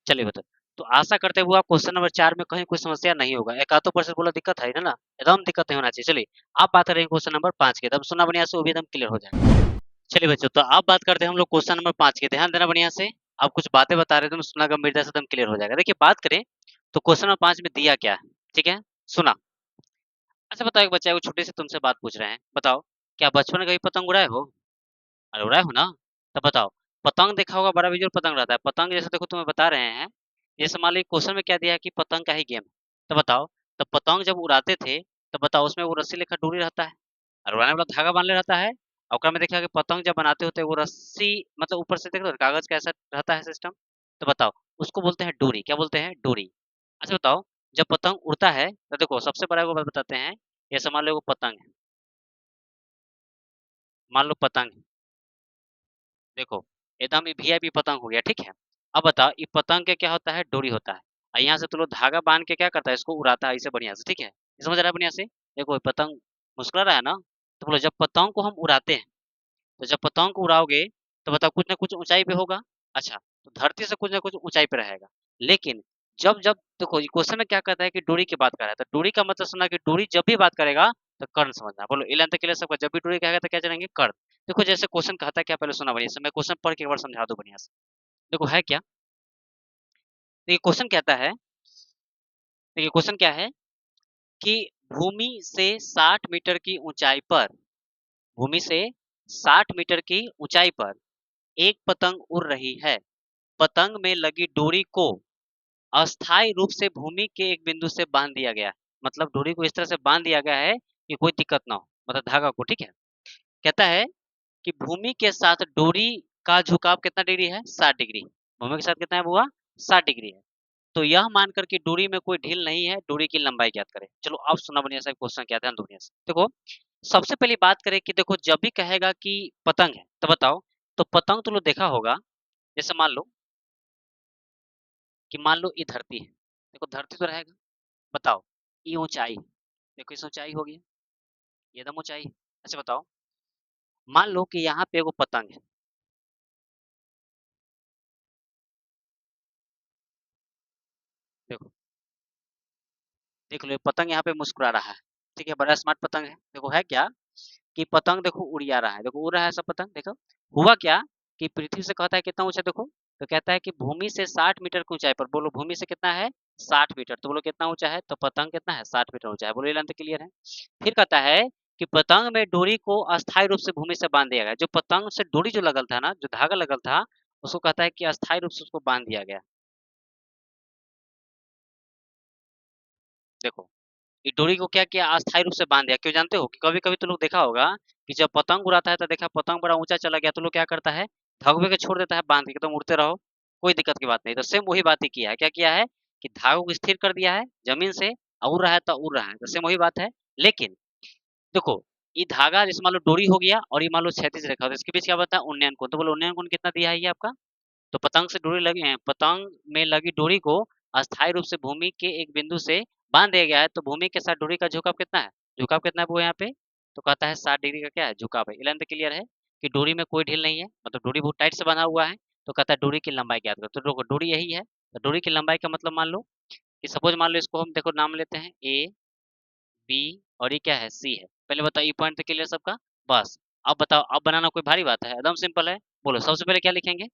चलिए बताओ, तो आशा करते हुए क्वेश्चन नंबर 4 में कहीं कोई समस्या नहीं होगा, 1% बोला दिक्कत है ना, एकदम दिक्कत नहीं होना चाहिए। चलिए आप बात करेंगे क्वेश्चन नंबर 5 की, तब सुनना बढ़िया से, वो भी एकदम क्लियर हो जाएगा। चलिए बच्चों, तो आप बात करते हैं हम लोग क्वेश्चन नंबर 5 की, ध्यान देना बढ़िया से। आप कुछ बातें बता रहे थे, मैं सुना गंभीरता से, एकदम क्लियर हो जाएगा। देखिए बात करें तो क्वेश्चन नंबर 5 में दिया क्या है, ठीक है, सुना। अच्छा बताओ, एक बच्चा है वो छोटे से तुमसे बात पूछ रहे हैं, बताओ क्या बचपन में कभी पतंग उड़ाए हो, अरे उड़ाए हो ना। तो बताओ, पतंग देखा होगा, बड़ा बेजोर पतंग रहता है, पतंग जैसे देखो तुम्हें बता रहे हैं, जैसे मान लो क्वेश्चन में क्या दिया है कि पतंग का ही गेम, तो बताओ, तो पतंग जब उड़ाते थे तो बताओ उसमें वो रस्सी लेकर डोरी रहता है, और उड़ाने वाला धागा बांधले रहता है, और ओकरा में देखिए कि पतंग जब बनाते होते हैं वो रस्सी, मतलब ऊपर से देखो कागज का ऐसा रहता है सिस्टम, तो बताओ उसको बोलते हैं डोरी, क्या बोलते हैं, डोरी। अच्छा बताओ, जब पतंग उड़ता है तो देखो सबसे बड़ा वो बात बताते हैं, जैसे मान लो वो पतंग है, मान लो पतंग है, देखो एकदम ये वीआईपी पतंग हो गया, ठीक है। अब बताओ ये पतंग के क्या होता है, डोरी होता है, और यहाँ से तो लोग धागा बांध के क्या करता है, इसको उड़ाता है इसे बढ़िया से, ठीक है। ये समझ रहा है बढ़िया से। देखो ये पतंग मुस्कुरा रहा है ना, तो बोलो जब पतंग को हम उड़ाते हैं, तो जब पतंग को उड़ाओगे तो बताओ कुछ ना कुछ ऊंचाई पे होगा, अच्छा तो धरती से कुछ ना कुछ ऊंचाई पे रहेगा, लेकिन जब जब देखो ये क्वेश्चन में क्या कहता है कि डोरी की बात कर रहा है, तो डोरी का मतलब सुना कि डोरी जब भी बात करेगा तो कर्ण समझना, बोलो इलेवन तक के लिए सबका, जब भी डोरी कहेगा तो क्या चलेंगे, कर्ण। देखो जैसे क्वेश्चन कहता है क्या, पहले सुना बढ़िया से, मैं क्वेश्चन पढ़ के एक बार समझा दूं बढ़िया से। देखो है क्या, देखिए क्वेश्चन कहता है, देखिए क्वेश्चन क्या है कि भूमि से 60 मीटर की ऊंचाई पर, भूमि से 60 मीटर की ऊंचाई पर एक पतंग उड़ रही है, पतंग में लगी डोरी को अस्थायी रूप से भूमि के एक बिंदु से बांध दिया गया, मतलब डोरी को इस तरह से बांध दिया गया है कि कोई दिक्कत ना हो, मतलब धागा को, ठीक है। कहता है कि भूमि के साथ डोरी का झुकाव कितना डिग्री है, 60 डिग्री, भूमि के साथ कितना है बुआ, 60 डिग्री है। तो यह मानकर कि डोरी में कोई ढील नहीं है, डोरी की लंबाई ज्ञात करें। चलो अब सुना बढ़िया सा क्वेश्चन क्या ध्यान दो बढ़िया से। देखो सबसे पहली बात करें कि देखो जब भी कहेगा कि पतंग है, तो बताओ, तो पतंग तो लोग देखा होगा, जैसे मान लो कि मान लो ये धरती है, देखो धरती तो रहेगा, बताओ ये ऊंचाई है, देखो इस ऊंचाई होगी, ये एकदम ऊंचाई है। अच्छा बताओ, मान लो कि यहाँ पे एगो पतंग है, देखो देख लो ये पतंग यहाँ पे मुस्कुरा रहा है, ठीक है, बड़ा स्मार्ट पतंग है। देखो है क्या कि पतंग देखो उड़िया रहा है, देखो उड़ रहा है सब पतंग, देखो हुआ क्या कि पृथ्वी से कहता है कितना ऊंचा, देखो तो कहता है कि भूमि से 60 मीटर की ऊंचाई पर, बोलो भूमि से कितना है, 60 मीटर। तो बोलो कितना ऊंचा है? तो पतंग कितना है? 60 मीटर ऊंचा है। बोलो ये लेंथ क्लियर है। फिर कहता है कि पतंग में डोरी को अस्थायी रूप से भूमि से बांध दिया गया। जो पतंग से डोरी जो लगल था ना, जो धागा लगल था, उसको कहता है कि अस्थायी रूप से उसको बांध दिया गया। देखो, ये डोरी को क्या किया? अस्थायी रूप से बांध दिया। क्यों जानते हो? कि कभी कभी तो लोग देखा होगा कि जब पतंग उड़ाता है तो देखा पतंग बड़ा ऊंचा चला गया तो लोग क्या करता है? धागे को छोड़ देता है बांध के, एकदम उड़ते रहो, कोई दिक्कत की बात नहीं। तो सेम वही बात ही किया है। क्या किया है? कि धागों को स्थिर कर दिया है जमीन से, और उड़ रहा है तो उड़ रहा है। तो सेम वही बात है। लेकिन देखो, ये धागा जैसे मान लो डोरी हो गया और ये मान लो क्षैतिज रेखा, तो इसके बीच क्या बता है? उन्नयन कोण। तो बोलो उन्नयन कोण कितना दिया है ये आपका? तो पतंग से डोरी लगी है, पतंग में लगी डोरी को अस्थायी रूप से भूमि के एक बिंदु से बांध दिया गया है। तो भूमि के साथ डोरी का झुकाव कितना है? झुकाव कितना है वो यहाँ पे? तो कहता है 60 डिग्री का क्या है? झुकाव है। लेंथ क्लियर है कि डोरी में कोई ढील नहीं है, मतलब डोरी बहुत टाइट से बंधा हुआ है। तो कहता है डोरी की लंबाई ज्ञात करो। तो देखो डोरी यही है, तो डोरी की लंबाई का मतलब मान लो कि सपोज मान लो इसको हम देखो नाम लेते हैं ए, बी, और ये क्या है? सी है। पहले बताओ ये पॉइंट तो क्लियर सबका? बस। अब बताओ, अब बनाना कोई भारी बात है? एकदम सिंपल है। बोलो सबसे पहले क्या लिखेंगे?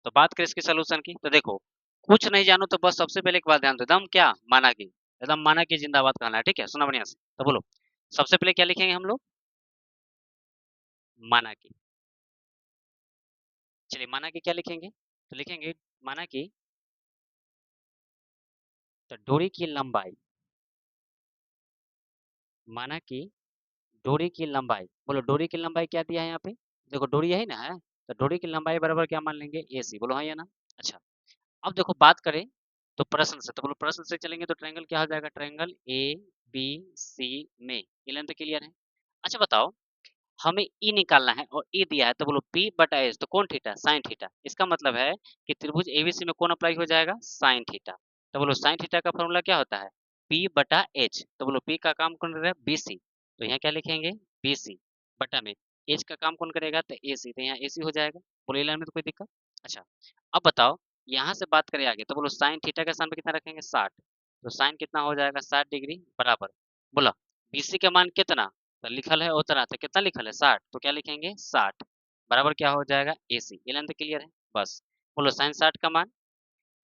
तो बात करें इसके सलूशन की, तो देखो, कुछ नहीं जानो तो बस सबसे पहले एक बात ध्यान दो, एकदम क्या? माना की, एकदम माना की जिंदाबाद कहना है, ठीक है? सुना बढ़िया से। तो बोलो सबसे पहले क्या लिखेंगे हम लोग? माना की। चलिए माना की क्या लिखेंगे? तो लिखेंगे माना की, तो डोरी की लंबाई, माना की डोरी की लंबाई। बोलो डोरी की लंबाई क्या दिया है यहाँ पे? देखो डोरी यही ना है, तो डोरी की लंबाई बराबर क्या मान लेंगे? ए सी। बोलो हाँ या ना? अच्छा, अब देखो बात करें तो प्रश्न से, तो बोलो प्रश्न से चलेंगे तो ट्रायंगल क्या हो जाएगा? ट्रायंगल ए बी सी में। ये लेंथ क्लियर है। अच्छा बताओ, हमें ई निकालना है और ई दिया है, तो बोलो पी बटा एच, तो कौन थीटा? Sine theta. इसका मतलब है कि त्रिभुज एबीसी में कौन अप्लाई हो जाएगा? Sine theta. तो बोलो साइन थीटा का फॉर्मूला क्या होता है? पी बटा एच। तो बोलो पी का काम कौन करेगा? बीसी। तो यहाँ क्या लिखेंगे? बीसी बटा में एच का काम कौन करेगा? तो एसी। तो यहाँ एसी हो जाएगा। बोलो ये लाइन में तो कोई दिक्कत? अच्छा, अब बताओ, यहाँ से बात करें आगे, तो बोलो साइन थीटा का स्थान पे कितना रखेंगे? 60। तो साइन कितना हो जाएगा? 60 डिग्री बराबर, बोला बीसी का मान कितना? तो लिखल है उतना, तो कितना लिखल है? 60। तो क्या लिखेंगे? 60 बराबर क्या हो जाएगा? एसी। ये लेंथ क्लियर है? बस। बोलो साइन 60 का मान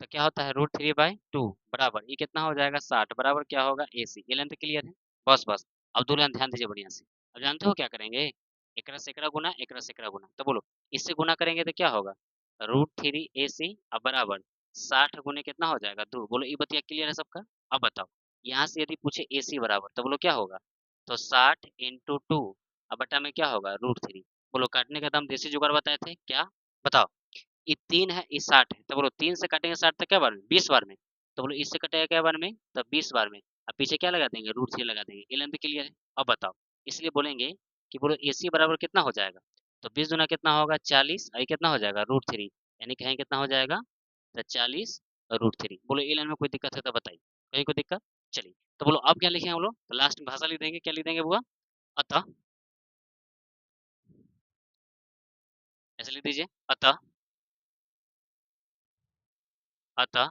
तो क्या होता है? √3/2 बराबर ये कितना हो जाएगा? 60 बराबर क्या होगा? एसी। ये लेंथ क्लियर है? बस बस। अब दो लाइन ध्यान दीजिए बढ़िया से। अब जानते हो क्या करेंगे? एकरा से एकरा गुना, एकरा से एकरा गुना। तो बोलो इससे गुना करेंगे तो क्या होगा? √3 AC अब बराबर 60 गुने कितना हो जाएगा? 2। बोलो ये बतिया क्लियर है सबका? अब बताओ, यहाँ से यदि पूछे एसी बराबर, तो बोलो क्या होगा? तो 60 × 2 अब बटा में क्या होगा? √3। बोलो काटने का दाम देसी जुगाड़ बताए थे क्या? बताओ, ये 3 है, ये 60 है, तो बोलो 3 से काटेंगे 60 तक क्या बार में? 20 बार में। तो बोलो इससे कटेगा क्या बार में? तो 20 बार में। अब पीछे क्या लगा देंगे? √3 लगा देंगे। ये लेंथ क्लियर है? अब बताओ, इसलिए बोलेंगे कि बोलो एसी बराबर कितना हो जाएगा? तो 20 दूना कितना होगा? 40, और ये कितना हो जाएगा? √3, यानी कहीं कितना हो जाएगा? तो 40 और √3। बोलो ये लाइन में कोई दिक्कत है तो बताइए, कहीं कोई दिक्कत? चलिए, तो बोलो अब क्या लिखें हम लोग? तो लास्ट में भाषा लिख देंगे, क्या लिख देंगे बुआ? अतः, ऐसे लिख दीजिए, अतः, अतः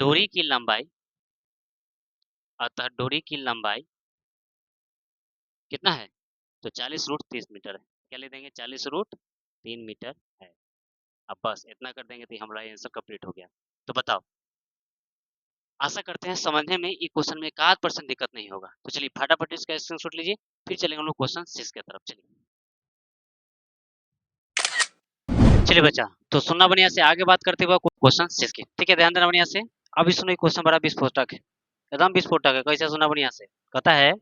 डोरी की लंबाई, अतः डोरी की लंबाई कितना है? तो 40 √30 मीटर है। क्या लिख देंगे? 40 √3 मीटर है। अब बस इतना कर देंगे तो हमारा आंसर कंप्लीट हो गया। तो बताओ, आशा करते हैं समझने में ये क्वेश्चन में एक आध परसेंट दिक्कत नहीं होगा। तो चलिए फटाफट इसका स्क्रीनशॉट लीजिए, फिर चलेंगे हम लोग क्वेश्चन 6 की तरफ। चलिए चलिए बच्चा, तो सुनना बढ़िया से, आगे बात करते हुए क्वेश्चन 6 की, ठीक है? ध्यान देना बढ़िया से। अभी सुनो, क्वेश्चन बड़ा विस्फोटक है, एकदम विस्फोटक है। कैसे? सुना बढ़िया से। कहता है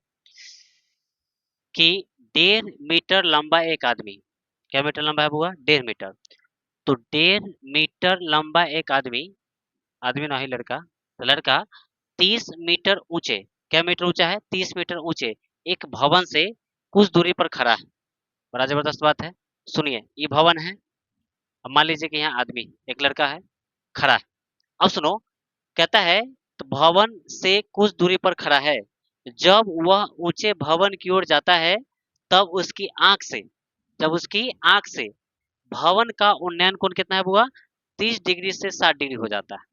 कि 1.5 मीटर लंबा एक आदमी, क्या मीटर लंबा है बुआ? 1.5 मीटर। तो 1.5 मीटर लंबा एक आदमी, आदमी ना ही लड़का, तो लड़का 30 मीटर ऊंचे, क्या मीटर ऊंचा है? 30 मीटर ऊंचे एक भवन से कुछ दूरी पर खड़ा है। बड़ा जबरदस्त बात है। सुनिए, ये भवन है, अब मान लीजिए कि यहाँ आदमी, एक लड़का है, खड़ा है। अब सुनो, कहता है तो भवन से कुछ दूरी पर खड़ा है, जब वह ऊंचे भवन की ओर जाता है तब उसकी आंख से, जब उसकी आंख से भवन का उन्नयन कोण कितना है बुआ? 30 डिग्री से 60 डिग्री हो जाता है।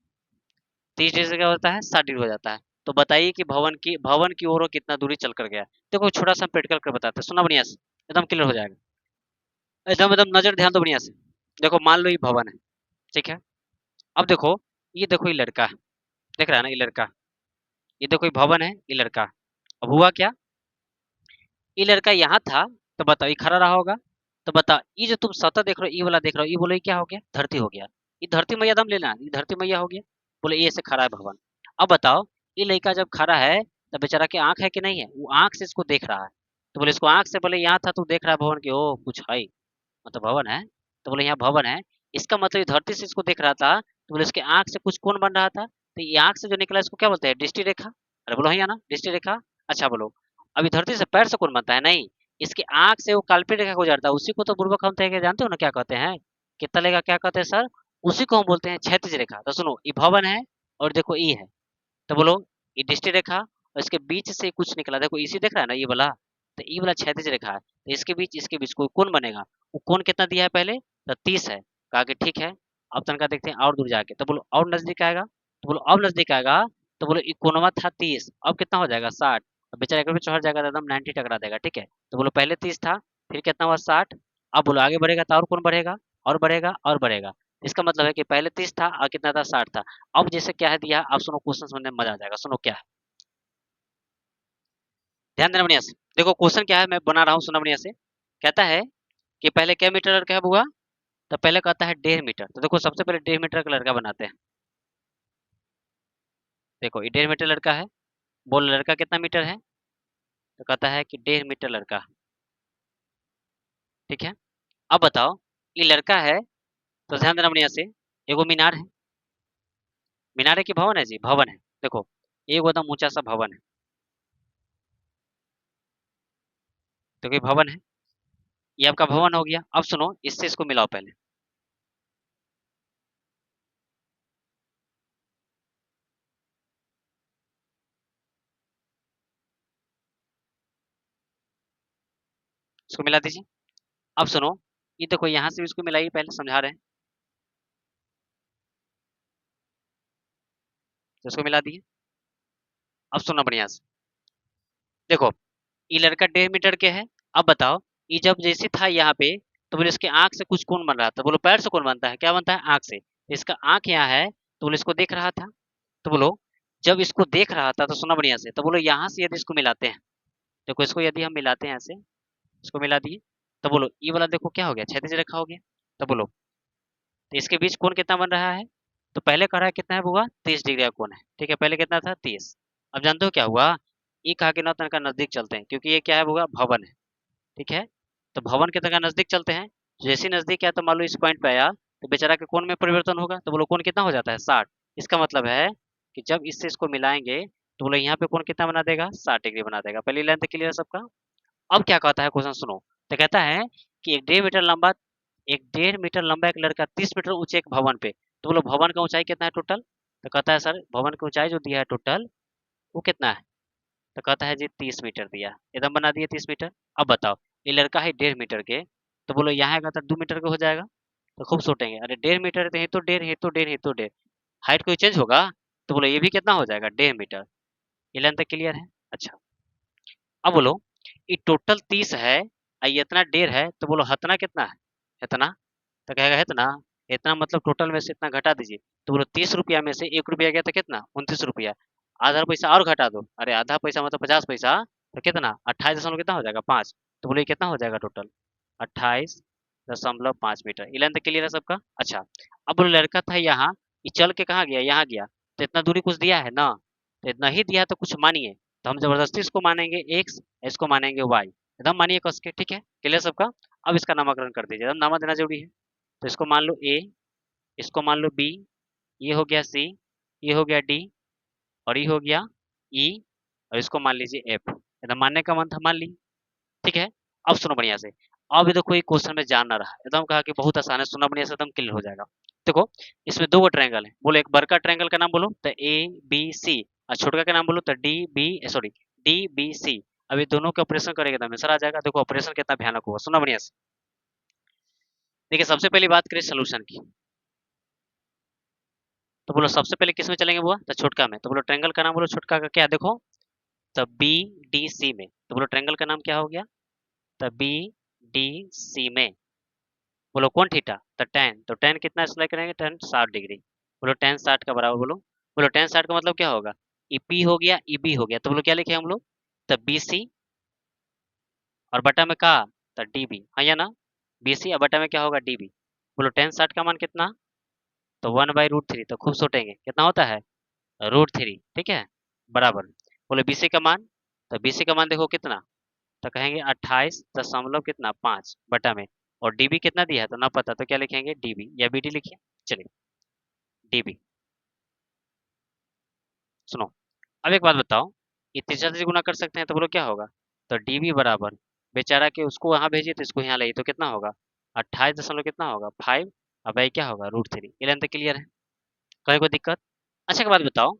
30 डिग्री से क्या होता है? 60 डिग्री हो जाता है। तो बताइए कि भवन की ओर वो कितना दूरी चल कर गया? देखो छोटा सा प्रैक्टिकल कर बताते हैं, सुना बढ़िया से, एकदम क्लियर हो जाएगा। एकदम एकदम नजर ध्यान दो बढ़िया से। देखो मान लो ये भवन है, ठीक है? अब देखो, ये देखो, ये लड़का है, देख रहा है ना, ये लड़का, ये देखो, ये भवन है, ये लड़का। अब हुआ क्या, ये लड़का यहाँ था, तो बताओ ये खड़ा रहा होगा, तो बताओ ये जो तुम सतह देख रहे हो, ये वाला देख रहे हो, ये बोलो ये क्या हो गया, धरती हो गया। ये धरती मैया दम लेना, ये धरती मैया हो गया। बोले ये से खड़ा है भवन। अब बताओ, ये लड़का जब खड़ा है, तब बेचारा की आंख है कि नहीं है, वो आंख से इसको देख रहा है। तो बोले इसको आंख से, बोले यहाँ था तू देख रहा है भवन की, ओ कुछ है, मतलब भवन है, तो बोले यहाँ भवन है, इसका मतलब ये धरती से इसको देख रहा था, तो बोले इसके आंख से कुछ कौन बन रहा था, तो ये आंख से जो निकला इसको क्या बोलते हैं, दृष्टि रेखा। अरे बोलो है ना, दृष्टि रेखा। अच्छा बोलो, अभी धरती से पैर से कौन बनता है, नहीं, इसकी आंख से वो काल्पनिक रेखा गुजरता है, उसी को तो बुर्बक हम थे जानते हो ना क्या कहते हैं, कितना लेगा क्या कहते हैं सर, उसी को हम बोलते हैं क्षैतिज रेखा। तो सुनो, ये भवन है और देखो ई है, तो बोलो ये दृष्टि रेखा, और इसके बीच से कुछ निकला, देखो इसी देख रहा है ना ये वाला, तो ये वाला क्षैतिज रेखा है, तो इसके बीच कोई कोण बनेगा। वो कोण कितना दिया है पहले, तो 30 है। कहा कि ठीक है, अब तनका देखते हैं और दूर जाके, तो बोलो और नजदीक आएगा, तो बोलो अब नजदीक आएगा, तो बोलो ये कोणवा था 30, अब कितना हो जाएगा 60, अब बेचारा एक पे चढ़ जाएगा तो एकदम 90 टकरा देगा, ठीक है। तो बोलो पहले 30 था, फिर कितना हुआ 60, अब बोलो आगे बढ़ेगा तो और कौन बढ़ेगा, और बढ़ेगा और बढ़ेगा। इसका मतलब है कि पहले 30 था और कितना था 60 था। अब जैसे क्या है दिया, आप सुनो क्वेश्चन समझने में मजा आ जाएगा, सुनो क्या है, ध्यान देना बढ़िया से। देखो क्वेश्चन क्या है मैं बना रहा हूँ, सुना बढ़िया से। कहता है कि पहले क्या मीटर लड़का है बुआ, तो पहले कहता है 1.5 मीटर, तो देखो सबसे पहले 1.5 मीटर का लड़का बनाते हैं। देखो ये 1.5 मीटर लड़का है, बोल लड़का कितना मीटर है, तो कहता है कि 1.5 मीटर लड़का, ठीक है। अब बताओ, ये लड़का है, तो ध्यान देना बढ़िया से, एगो मीनार है, मीनार है कि भवन है जी, भवन है। देखो एगो एकदम ऊंचा सा भवन है, तो ये भवन है, ये आपका भवन हो गया। अब सुनो, इससे इसको मिलाओ पहले, इसको मिला दीजिए। अब सुनो, ये देखो यहाँ से भी इसको मिलाइए, पहले समझा रहे हैं, तो इसको मिला दिए। अब सुनो बढ़िया से, देखो ये लड़का 1.5 मीटर के है। अब बताओ, ये जब जैसे था यहाँ पे, तो बोले इसके आंख से कुछ कौन बन रहा था, बोलो पैर से कौन बनता है, क्या बनता है, आंख से, तो इसका आंख यहाँ है, तो बोलो इसको देख रहा था, तो बोलो जब इसको देख रहा था, तो सुना बढ़िया से, तो बोलो यहाँ से यदि इसको मिलाते हैं, देखो इसको यदि हम मिलाते हैं ऐसे, इसको मिला दिए, तो बोलो ये वाला देखो क्या हो गया, क्षैतिज रेखा हो गया। तो बोलो, तो इसके बीच कोण कितना बन रहा है, तो पहले कह रहा है कितना है बुआ, 30 डिग्री का कोण है, ठीक है, पहले कितना था 30। अब जानते हो क्या हुआ, ये कहा कि नौ तनका नजदीक चलते हैं, क्योंकि ये क्या है बुआ, भवन है, ठीक है। तो भवन के तनका नजदीक चलते हैं, जैसे ही नजदीक आया तो मान लो इस पॉइंट पे आया, तो बेचारा के कोण में परिवर्तन होगा, तो बोलो कोण कितना हो जाता है 60। इसका मतलब है कि जब इससे इसको मिलाएंगे, तो बोलो यहाँ पे कोण कितना बना देगा, 60 डिग्री बना देगा। पहली लेंथ क्लियर है सबका। अब क्या कहता है क्वेश्चन सुनो, तो कहता है कि एक 1.5 मीटर लंबा एक लड़का 30 मीटर ऊंचे एक भवन पे, तो बोलो भवन का ऊंचाई कितना है टोटल, तो कहता है सर भवन की ऊंचाई जो दिया है टोटल, वो कितना है, तो कहता है जी 30 मीटर दिया, एकदम बना दिए 30 मीटर। अब बताओ, ये लड़का है 1.5 मीटर के, तो बोलो यहाँ का तो 2 मीटर का हो जाएगा, तो खूब सोचेंगे, अरे 1.5 मीटर तो ये तो 1.5, ये तो 1.5, ये तो 1.5, हाइट कोई चेंज होगा, तो बोलो ये भी कितना हो जाएगा 1.5 मीटर। ये लेंथ क्लियर है। अच्छा, अब बोलो ये टोटल 30 है और ये इतना 1.5 है, तो बोलो हतना कितना है, इतना, तो कहेगा इतना, इतना मतलब टोटल में से इतना घटा दीजिए, तो बोलो 30 रुपया में से 1 रुपया गया तो कितना, 29 रुपया, आधा पैसा और घटा दो, अरे आधा पैसा मतलब 50 पैसा, तो कितना 28 दशमलव कितना हो जाएगा 5, तो बोलो ये कितना हो जाएगा टोटल, 28.5 मीटर। ये लेंथ क्लियर है सबका। अच्छा, अब बोलो लड़का था यहाँ, ये चल के कहाँ गया, यहाँ गया, तो इतना दूरी कुछ दिया है ना, तो इतना ही दिया है, तो कुछ मानिए, तो हम जबरदस्ती इसको मानेंगे एक्स, इसको मानेंगे वाई, एकदम मानिए कस के, ठीक है, क्लियर सबका। अब इसका नामकरण कर दीजिए, एकदम नामा देना जरूरी है। तो इसको मान लो ए, इसको मान लो बी, ये हो गया सी, ये हो गया डी, और ये हो गया ई, और इसको मान लीजिए एफ, एकदम मानने का मन था मान ली, ठीक है। अब सुनो बढ़िया से, अब ये देखो ये क्वेश्चन में जान ना रहा, एकदम कहा कि बहुत आसान है, सुना बढ़िया से एकदम क्लियर हो जाएगा। देखो इसमें दो ट्रायंगल है, बोलो एक बड़का ट्रायंगल का नाम बोलो, तो ए बी सी, और छोटका का नाम बोलो तो D B, sorry D B C. अब ये दोनों के ऑपरेशन करेंगे तो आंसर आ जाएगा। देखो ऑपरेशन कितना भयानक होगा, सुना बढ़िया से। देखिए सबसे पहली बात करें सोल्यूशन की, तो बोलो सबसे पहले किस में चलेंगे बुआ, तो छोटका में, तो बोलो ट्रायंगल का नाम बोलो छोटका का क्या, देखो तो बी डी सी में, तो बोलो ट्रायंगल का नाम क्या हो गया, तो बी डी सी में, बोलो कौन थीटा, तो टेन, तो टेन कितना अप्लाई करेंगे, टेन 60 डिग्री, बोलो tan 60 का बराबर बोलो। बोलो tan 60 का मतलब क्या होगा? EP हो गया, EB हो गया, तो बोलो क्या लिखे हम लोग? तो BC और बटा में का? तो DB, हाँ या ना? BC और बटा में क्या होगा? DB। बोलो tan 60 का मान कितना? तो 1/√3, तो खूब सोचेंगे कितना होता है? √3, ठीक है, बराबर। बोले BC का मान, तो BC का मान देखो कितना, तो कहेंगे 28 दशमलव कितना 5 बटा में, और DB कितना दिया है तो ना पता, तो क्या लिखेंगे? DB या BD लिखिए। चलिए DB। सुनो, अब एक बात बताओ, ये तीसरा से गुना कर सकते हैं तो बोलो क्या होगा? तो DB बराबर, बेचारा के उसको वहां भेजिए तो इसको यहाँ लाइए, तो कितना होगा? 28 दशमलव कितना होगा 5, अब भाई क्या होगा? √3। ये लेंथ क्लियर है, कहीं कोई दिक्कत? अच्छा एक बात बताओ,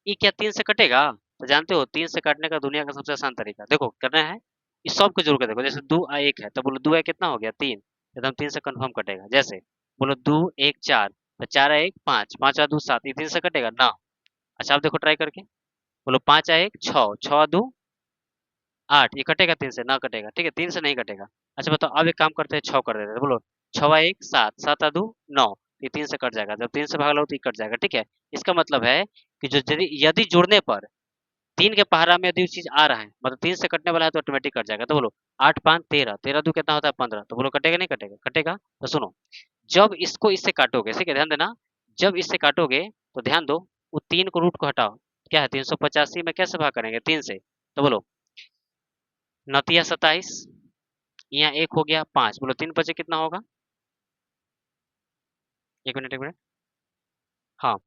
ये क्या 3 से कटेगा? तो जानते हो 3 से काटने का दुनिया का सबसे आसान तरीका देखो करना है, इस सब को जोड़ के देखो। जैसे 2 और 1 है तो बोलो 2 कितना हो गया 3, एकदम 3 से कंफर्म कटेगा। जैसे बोलो 2 1 4, तो 4 1 5, 5 और 2 7, ये 3 से कटेगा ना? अच्छा आप देखो ट्राई करके, बोलो 5 1 6, 6 2 8, ये कटेगा 3 से? ना कटेगा, ठीक है 3 से नहीं कटेगा। अच्छा बताओ अब एक काम करते हैं 6 कर देते हैं, बोलो 6 1 7, 7 2 9, ये 3 से कट जाएगा, जब 3 से भाग लो तो ये कट जाएगा, ठीक है। इसका मतलब है कि जो यदि यदि जुड़ने पर 3 के पहाड़ा में यदि चीज आ रहा है, मतलब 3 से कटने वाला है तो ऑटोमेटिक कट जाएगा। तो बोलो 8 5 13, 13 2 कितना होता है 15, तो बोलो कटेगा नहीं कटेगा? कटेगा। तो सुनो, जब इसको इससे काटोगे, ठीक है ध्यान देना, जब इससे काटोगे तो ध्यान दो, वो 3 को रूट को हटाओ, क्या है 385 में कैसे भाग करेंगे? 3 से। तो बोलो 9 27, यहाँ 1 हो गया 5, बोलो 3 बचे कितना होगा? 1 मिनट 1 मिनट, हाँ,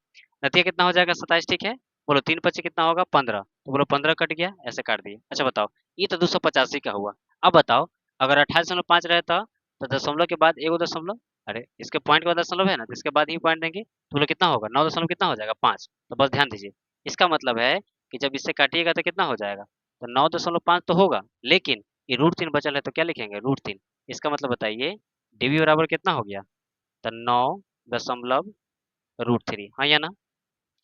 नतीजा कितना हो जाएगा 27, ठीक है। बोलो 3 बचे कितना होगा 15, तो बोलो 15 कट गया, ऐसे काट दिए। अच्छा बताओ, ये तो 285 का हुआ। अब बताओ अगर 28.5 रहता तो दशमलव के बाद एगो दशमलव, अरे इसके पॉइंट के बाद दशमलव है ना, तो इसके बाद ही पॉइंट देंगे, तो बोलो कितना होगा 9 दशमलव कितना हो जाएगा 5। तो बस ध्यान दीजिए, इसका मतलब है कि जब इससे काटिएगा तो कितना हो जाएगा? तो 9.5 तो होगा, लेकिन ये √3 बचल है तो क्या लिखेंगे? √3। इसका मतलब बताइए डीबी बराबर कितना हो गया? तो 9.√3, हाँ या ना?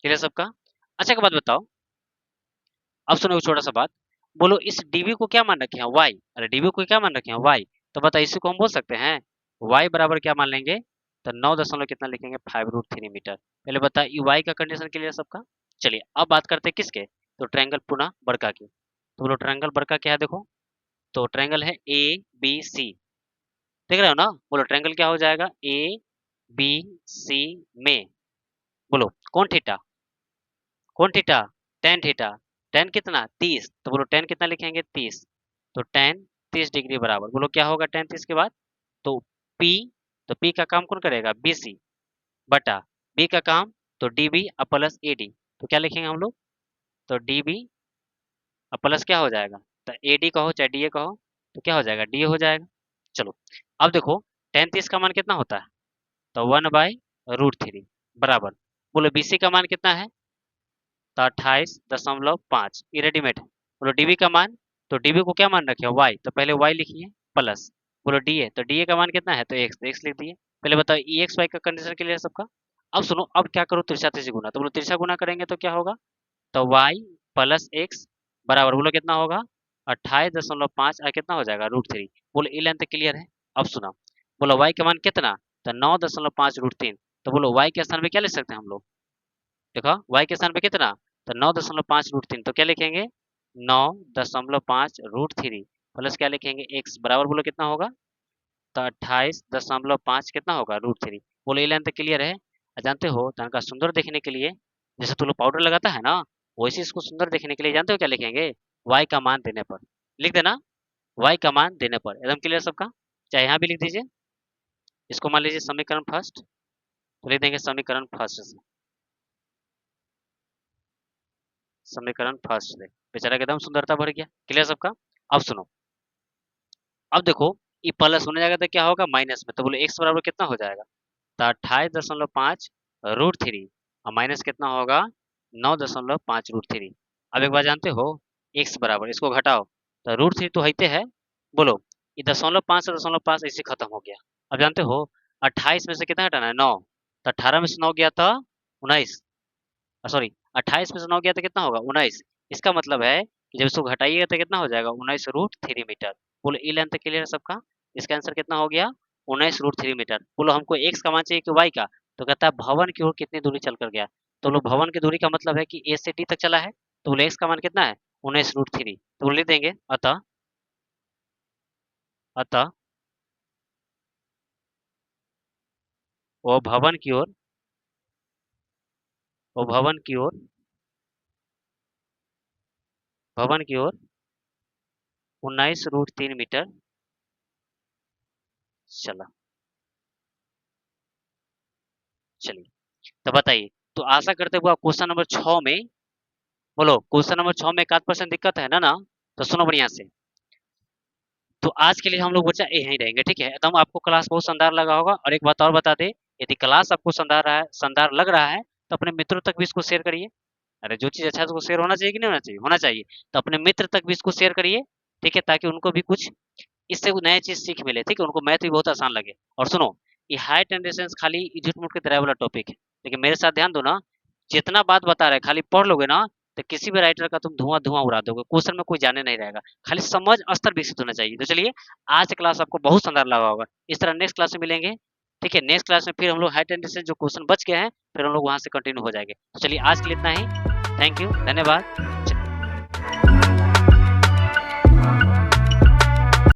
क्लियर सबका? अच्छा एक बात बताओ, अब सुनो एक छोटा सा बात, बोलो इस डीबी को क्या मान रखे हैं? वाई। अरे डीबी को क्या मान रखे हैं? वाई। तो बताओ इसी को हम बोल सकते हैं वाई बराबर क्या मान लेंगे? तो 9 दशमलव कितना लिखेंगे 5√3 मीटर। पहले बता ये वाई का कंडीशन क्लियर सबका? चलिए अब बात करते हैं किसके? तो ट्रायंगल पुनः बड़का की। तो बोलो ट्रायंगल बड़का क्या है देखो, तो ट्रायंगल है ABC, देख रहे हो ना? बोलो ट्रायंगल क्या हो जाएगा? ABC में, बोलो कौन थीटा? कौन थीटा? tan theta. tan कितना? 30, तो बोलो tan कितना लिखेंगे? 30। तो tan 30 डिग्री बराबर, बोलो क्या होगा tan 30 के बाद? तो P, तो P का काम कौन करेगा? BC बटा B का काम तो DB प्लस AD, तो क्या लिखेंगे हम लोग? तो DB प्लस क्या हो जाएगा? तो AD कहो चाहे DA कहो, तो क्या हो जाएगा? DA हो जाएगा। चलो अब देखो tan 30 का मान कितना होता है? तो 1/√3 बराबर, बोलो BC का मान कितना है? तो 28.5, ये रेडीमेड है। बोलो डीबी का मान, तो डीबी को क्या मान रखे हैं? वाई, तो पहले वाई लिखिए प्लस, बोलो डीए, तो डीए का मान कितना है? तो एक्स, तो एक्स लिख दिए। पहले बताओ ई एक्स वाई का कंडीशन क्लियर है सबका? अब सुनो, अब क्या करो तिरछा तिरछी गुना, तो बोलो तिरछा गुना करेंगे तो क्या होगा? तो वाई प्लस एक्स बराबर, बोलो कितना होगा? 28.5, और कितना हो जाएगा? √3। बोलो ई लेंथ क्लियर है? अब सुना, बोलो वाई का मान कितना? तो 9.5 √3, तो बोलो वाई के स्थान पे क्या लिख सकते हैं हम लोग? देखो y के स्थान पे कितना? तो 9.5 √3, तो क्या लिखेंगे? 9.5 √3 प्लस क्या लिखेंगे? x बराबर, बोलो कितना होगा? तो 28.5 कितना होगा? √3। बोलो ये लेंथ क्लियर है? जानते हो तनका सुंदर देखने के लिए, जैसे तुम लोग पाउडर लगाता है ना, वैसे इसको सुंदर देखने के लिए जानते हो क्या लिखेंगे? y का मान देने पर, लिख देना y का मान देने पर, एकदम क्लियर सबका? चाहे यहाँ भी लिख दीजिए, इसको मान लीजिए समीकरण फर्स्ट, तो लिख देंगे समीकरण फर्स्ट से, समीकरण फर्स्ट से, बेचारा का एकदम सुंदरता बढ़ गया। क्लियर सबका? अब सुनो, अब देखो ये प्लस होने जाएगा तो क्या होगा? माइनस में, तो बोलो एक्स बराबर कितना हो जाएगा? तो 28.5 √3, और माइनस कितना होगा? 9.5 √3। अब एक बार जानते हो एक्स बराबर, इसको घटाओ तो √3 तो होते है, बोलो ये 0.5 से 0.5 ऐसे खत्म हो गया। अब जानते हो 28 में से कितना हटाना है? 9, तो 18 में से 9 गया था 19, सॉरी 28 में से 9 गया तो कितना होगा? 19। इसका मतलब है कि जब इसको घटाइएगा तो कितना हो जाएगा? 19√3 मीटर। बोलो ई लेंथ क्लियर है सबका? इसका आंसर कितना हो गया? 19√3 मीटर। बोलो हमको एक्स का मान चाहिए कि वाई का? तो कहता है भवन की ओर कितनी दूरी चलकर गया। तो लोग भवन की दूरी का मतलब है कि ए से डी तक चला है, तो बोले एक्स का मान कितना है 19√3। तो लिख देंगे अतः अतः वो भवन की ओर वो भवन की ओर 19√3 मीटर चला। चलिए, तो बताइए, तो आशा करते हुए क्वेश्चन नंबर 6 में, बोलो क्वेश्चन नंबर 6 में 1% दिक्कत है ना? तो सुनो बढ़िया से। तो आज के लिए हम लोग बच्चा यहीं रहेंगे, ठीक है? एकदम आपको क्लास बहुत शानदार लगा होगा। और एक बात और बता दे, यदि क्लास आपको शानदार लग रहा है, तो अपने मित्रों तक भी इसको शेयर करिए। अरे जो चीज अच्छा है उसको शेयर होना चाहिए कि नहीं होना चाहिए? होना चाहिए। तो अपने मित्र तक भी इसको शेयर करिए, ठीक है, ताकि उनको भी कुछ इससे वो नए चीज सीख मिले, ठीक है, उनको मैथ भी बहुत आसान लगे। और सुनो, ये हाइट एंड डिस्टेंस खाली इजिप्ट मोड के तरह वाला टॉपिक है, लेकिन मेरे साथ ध्यान दो ना, जितना बात बता रहे खाली पढ़ लोगे ना, तो किसी भी राइटर का तुम धुआं धुआं उड़ा दोगे, क्वेश्चन में कोई जाने नहीं रहेगा। खाली समझ स्तर विकसित होना चाहिए। तो चलिए, आज क्लास आपको बहुत शानदार लगा होगा। इस तरह नेक्स्ट क्लास में मिलेंगे, ठीक है? नेक्स्ट क्लास में फिर हम लोग हाइट एंड डिस्टेंस जो क्वेश्चन बच गए हैं, फिर हम लोग वहां से कंटिन्यू हो जाएंगे। तो चलिए, आज के लिए इतना ही। थैंक यू, धन्यवाद।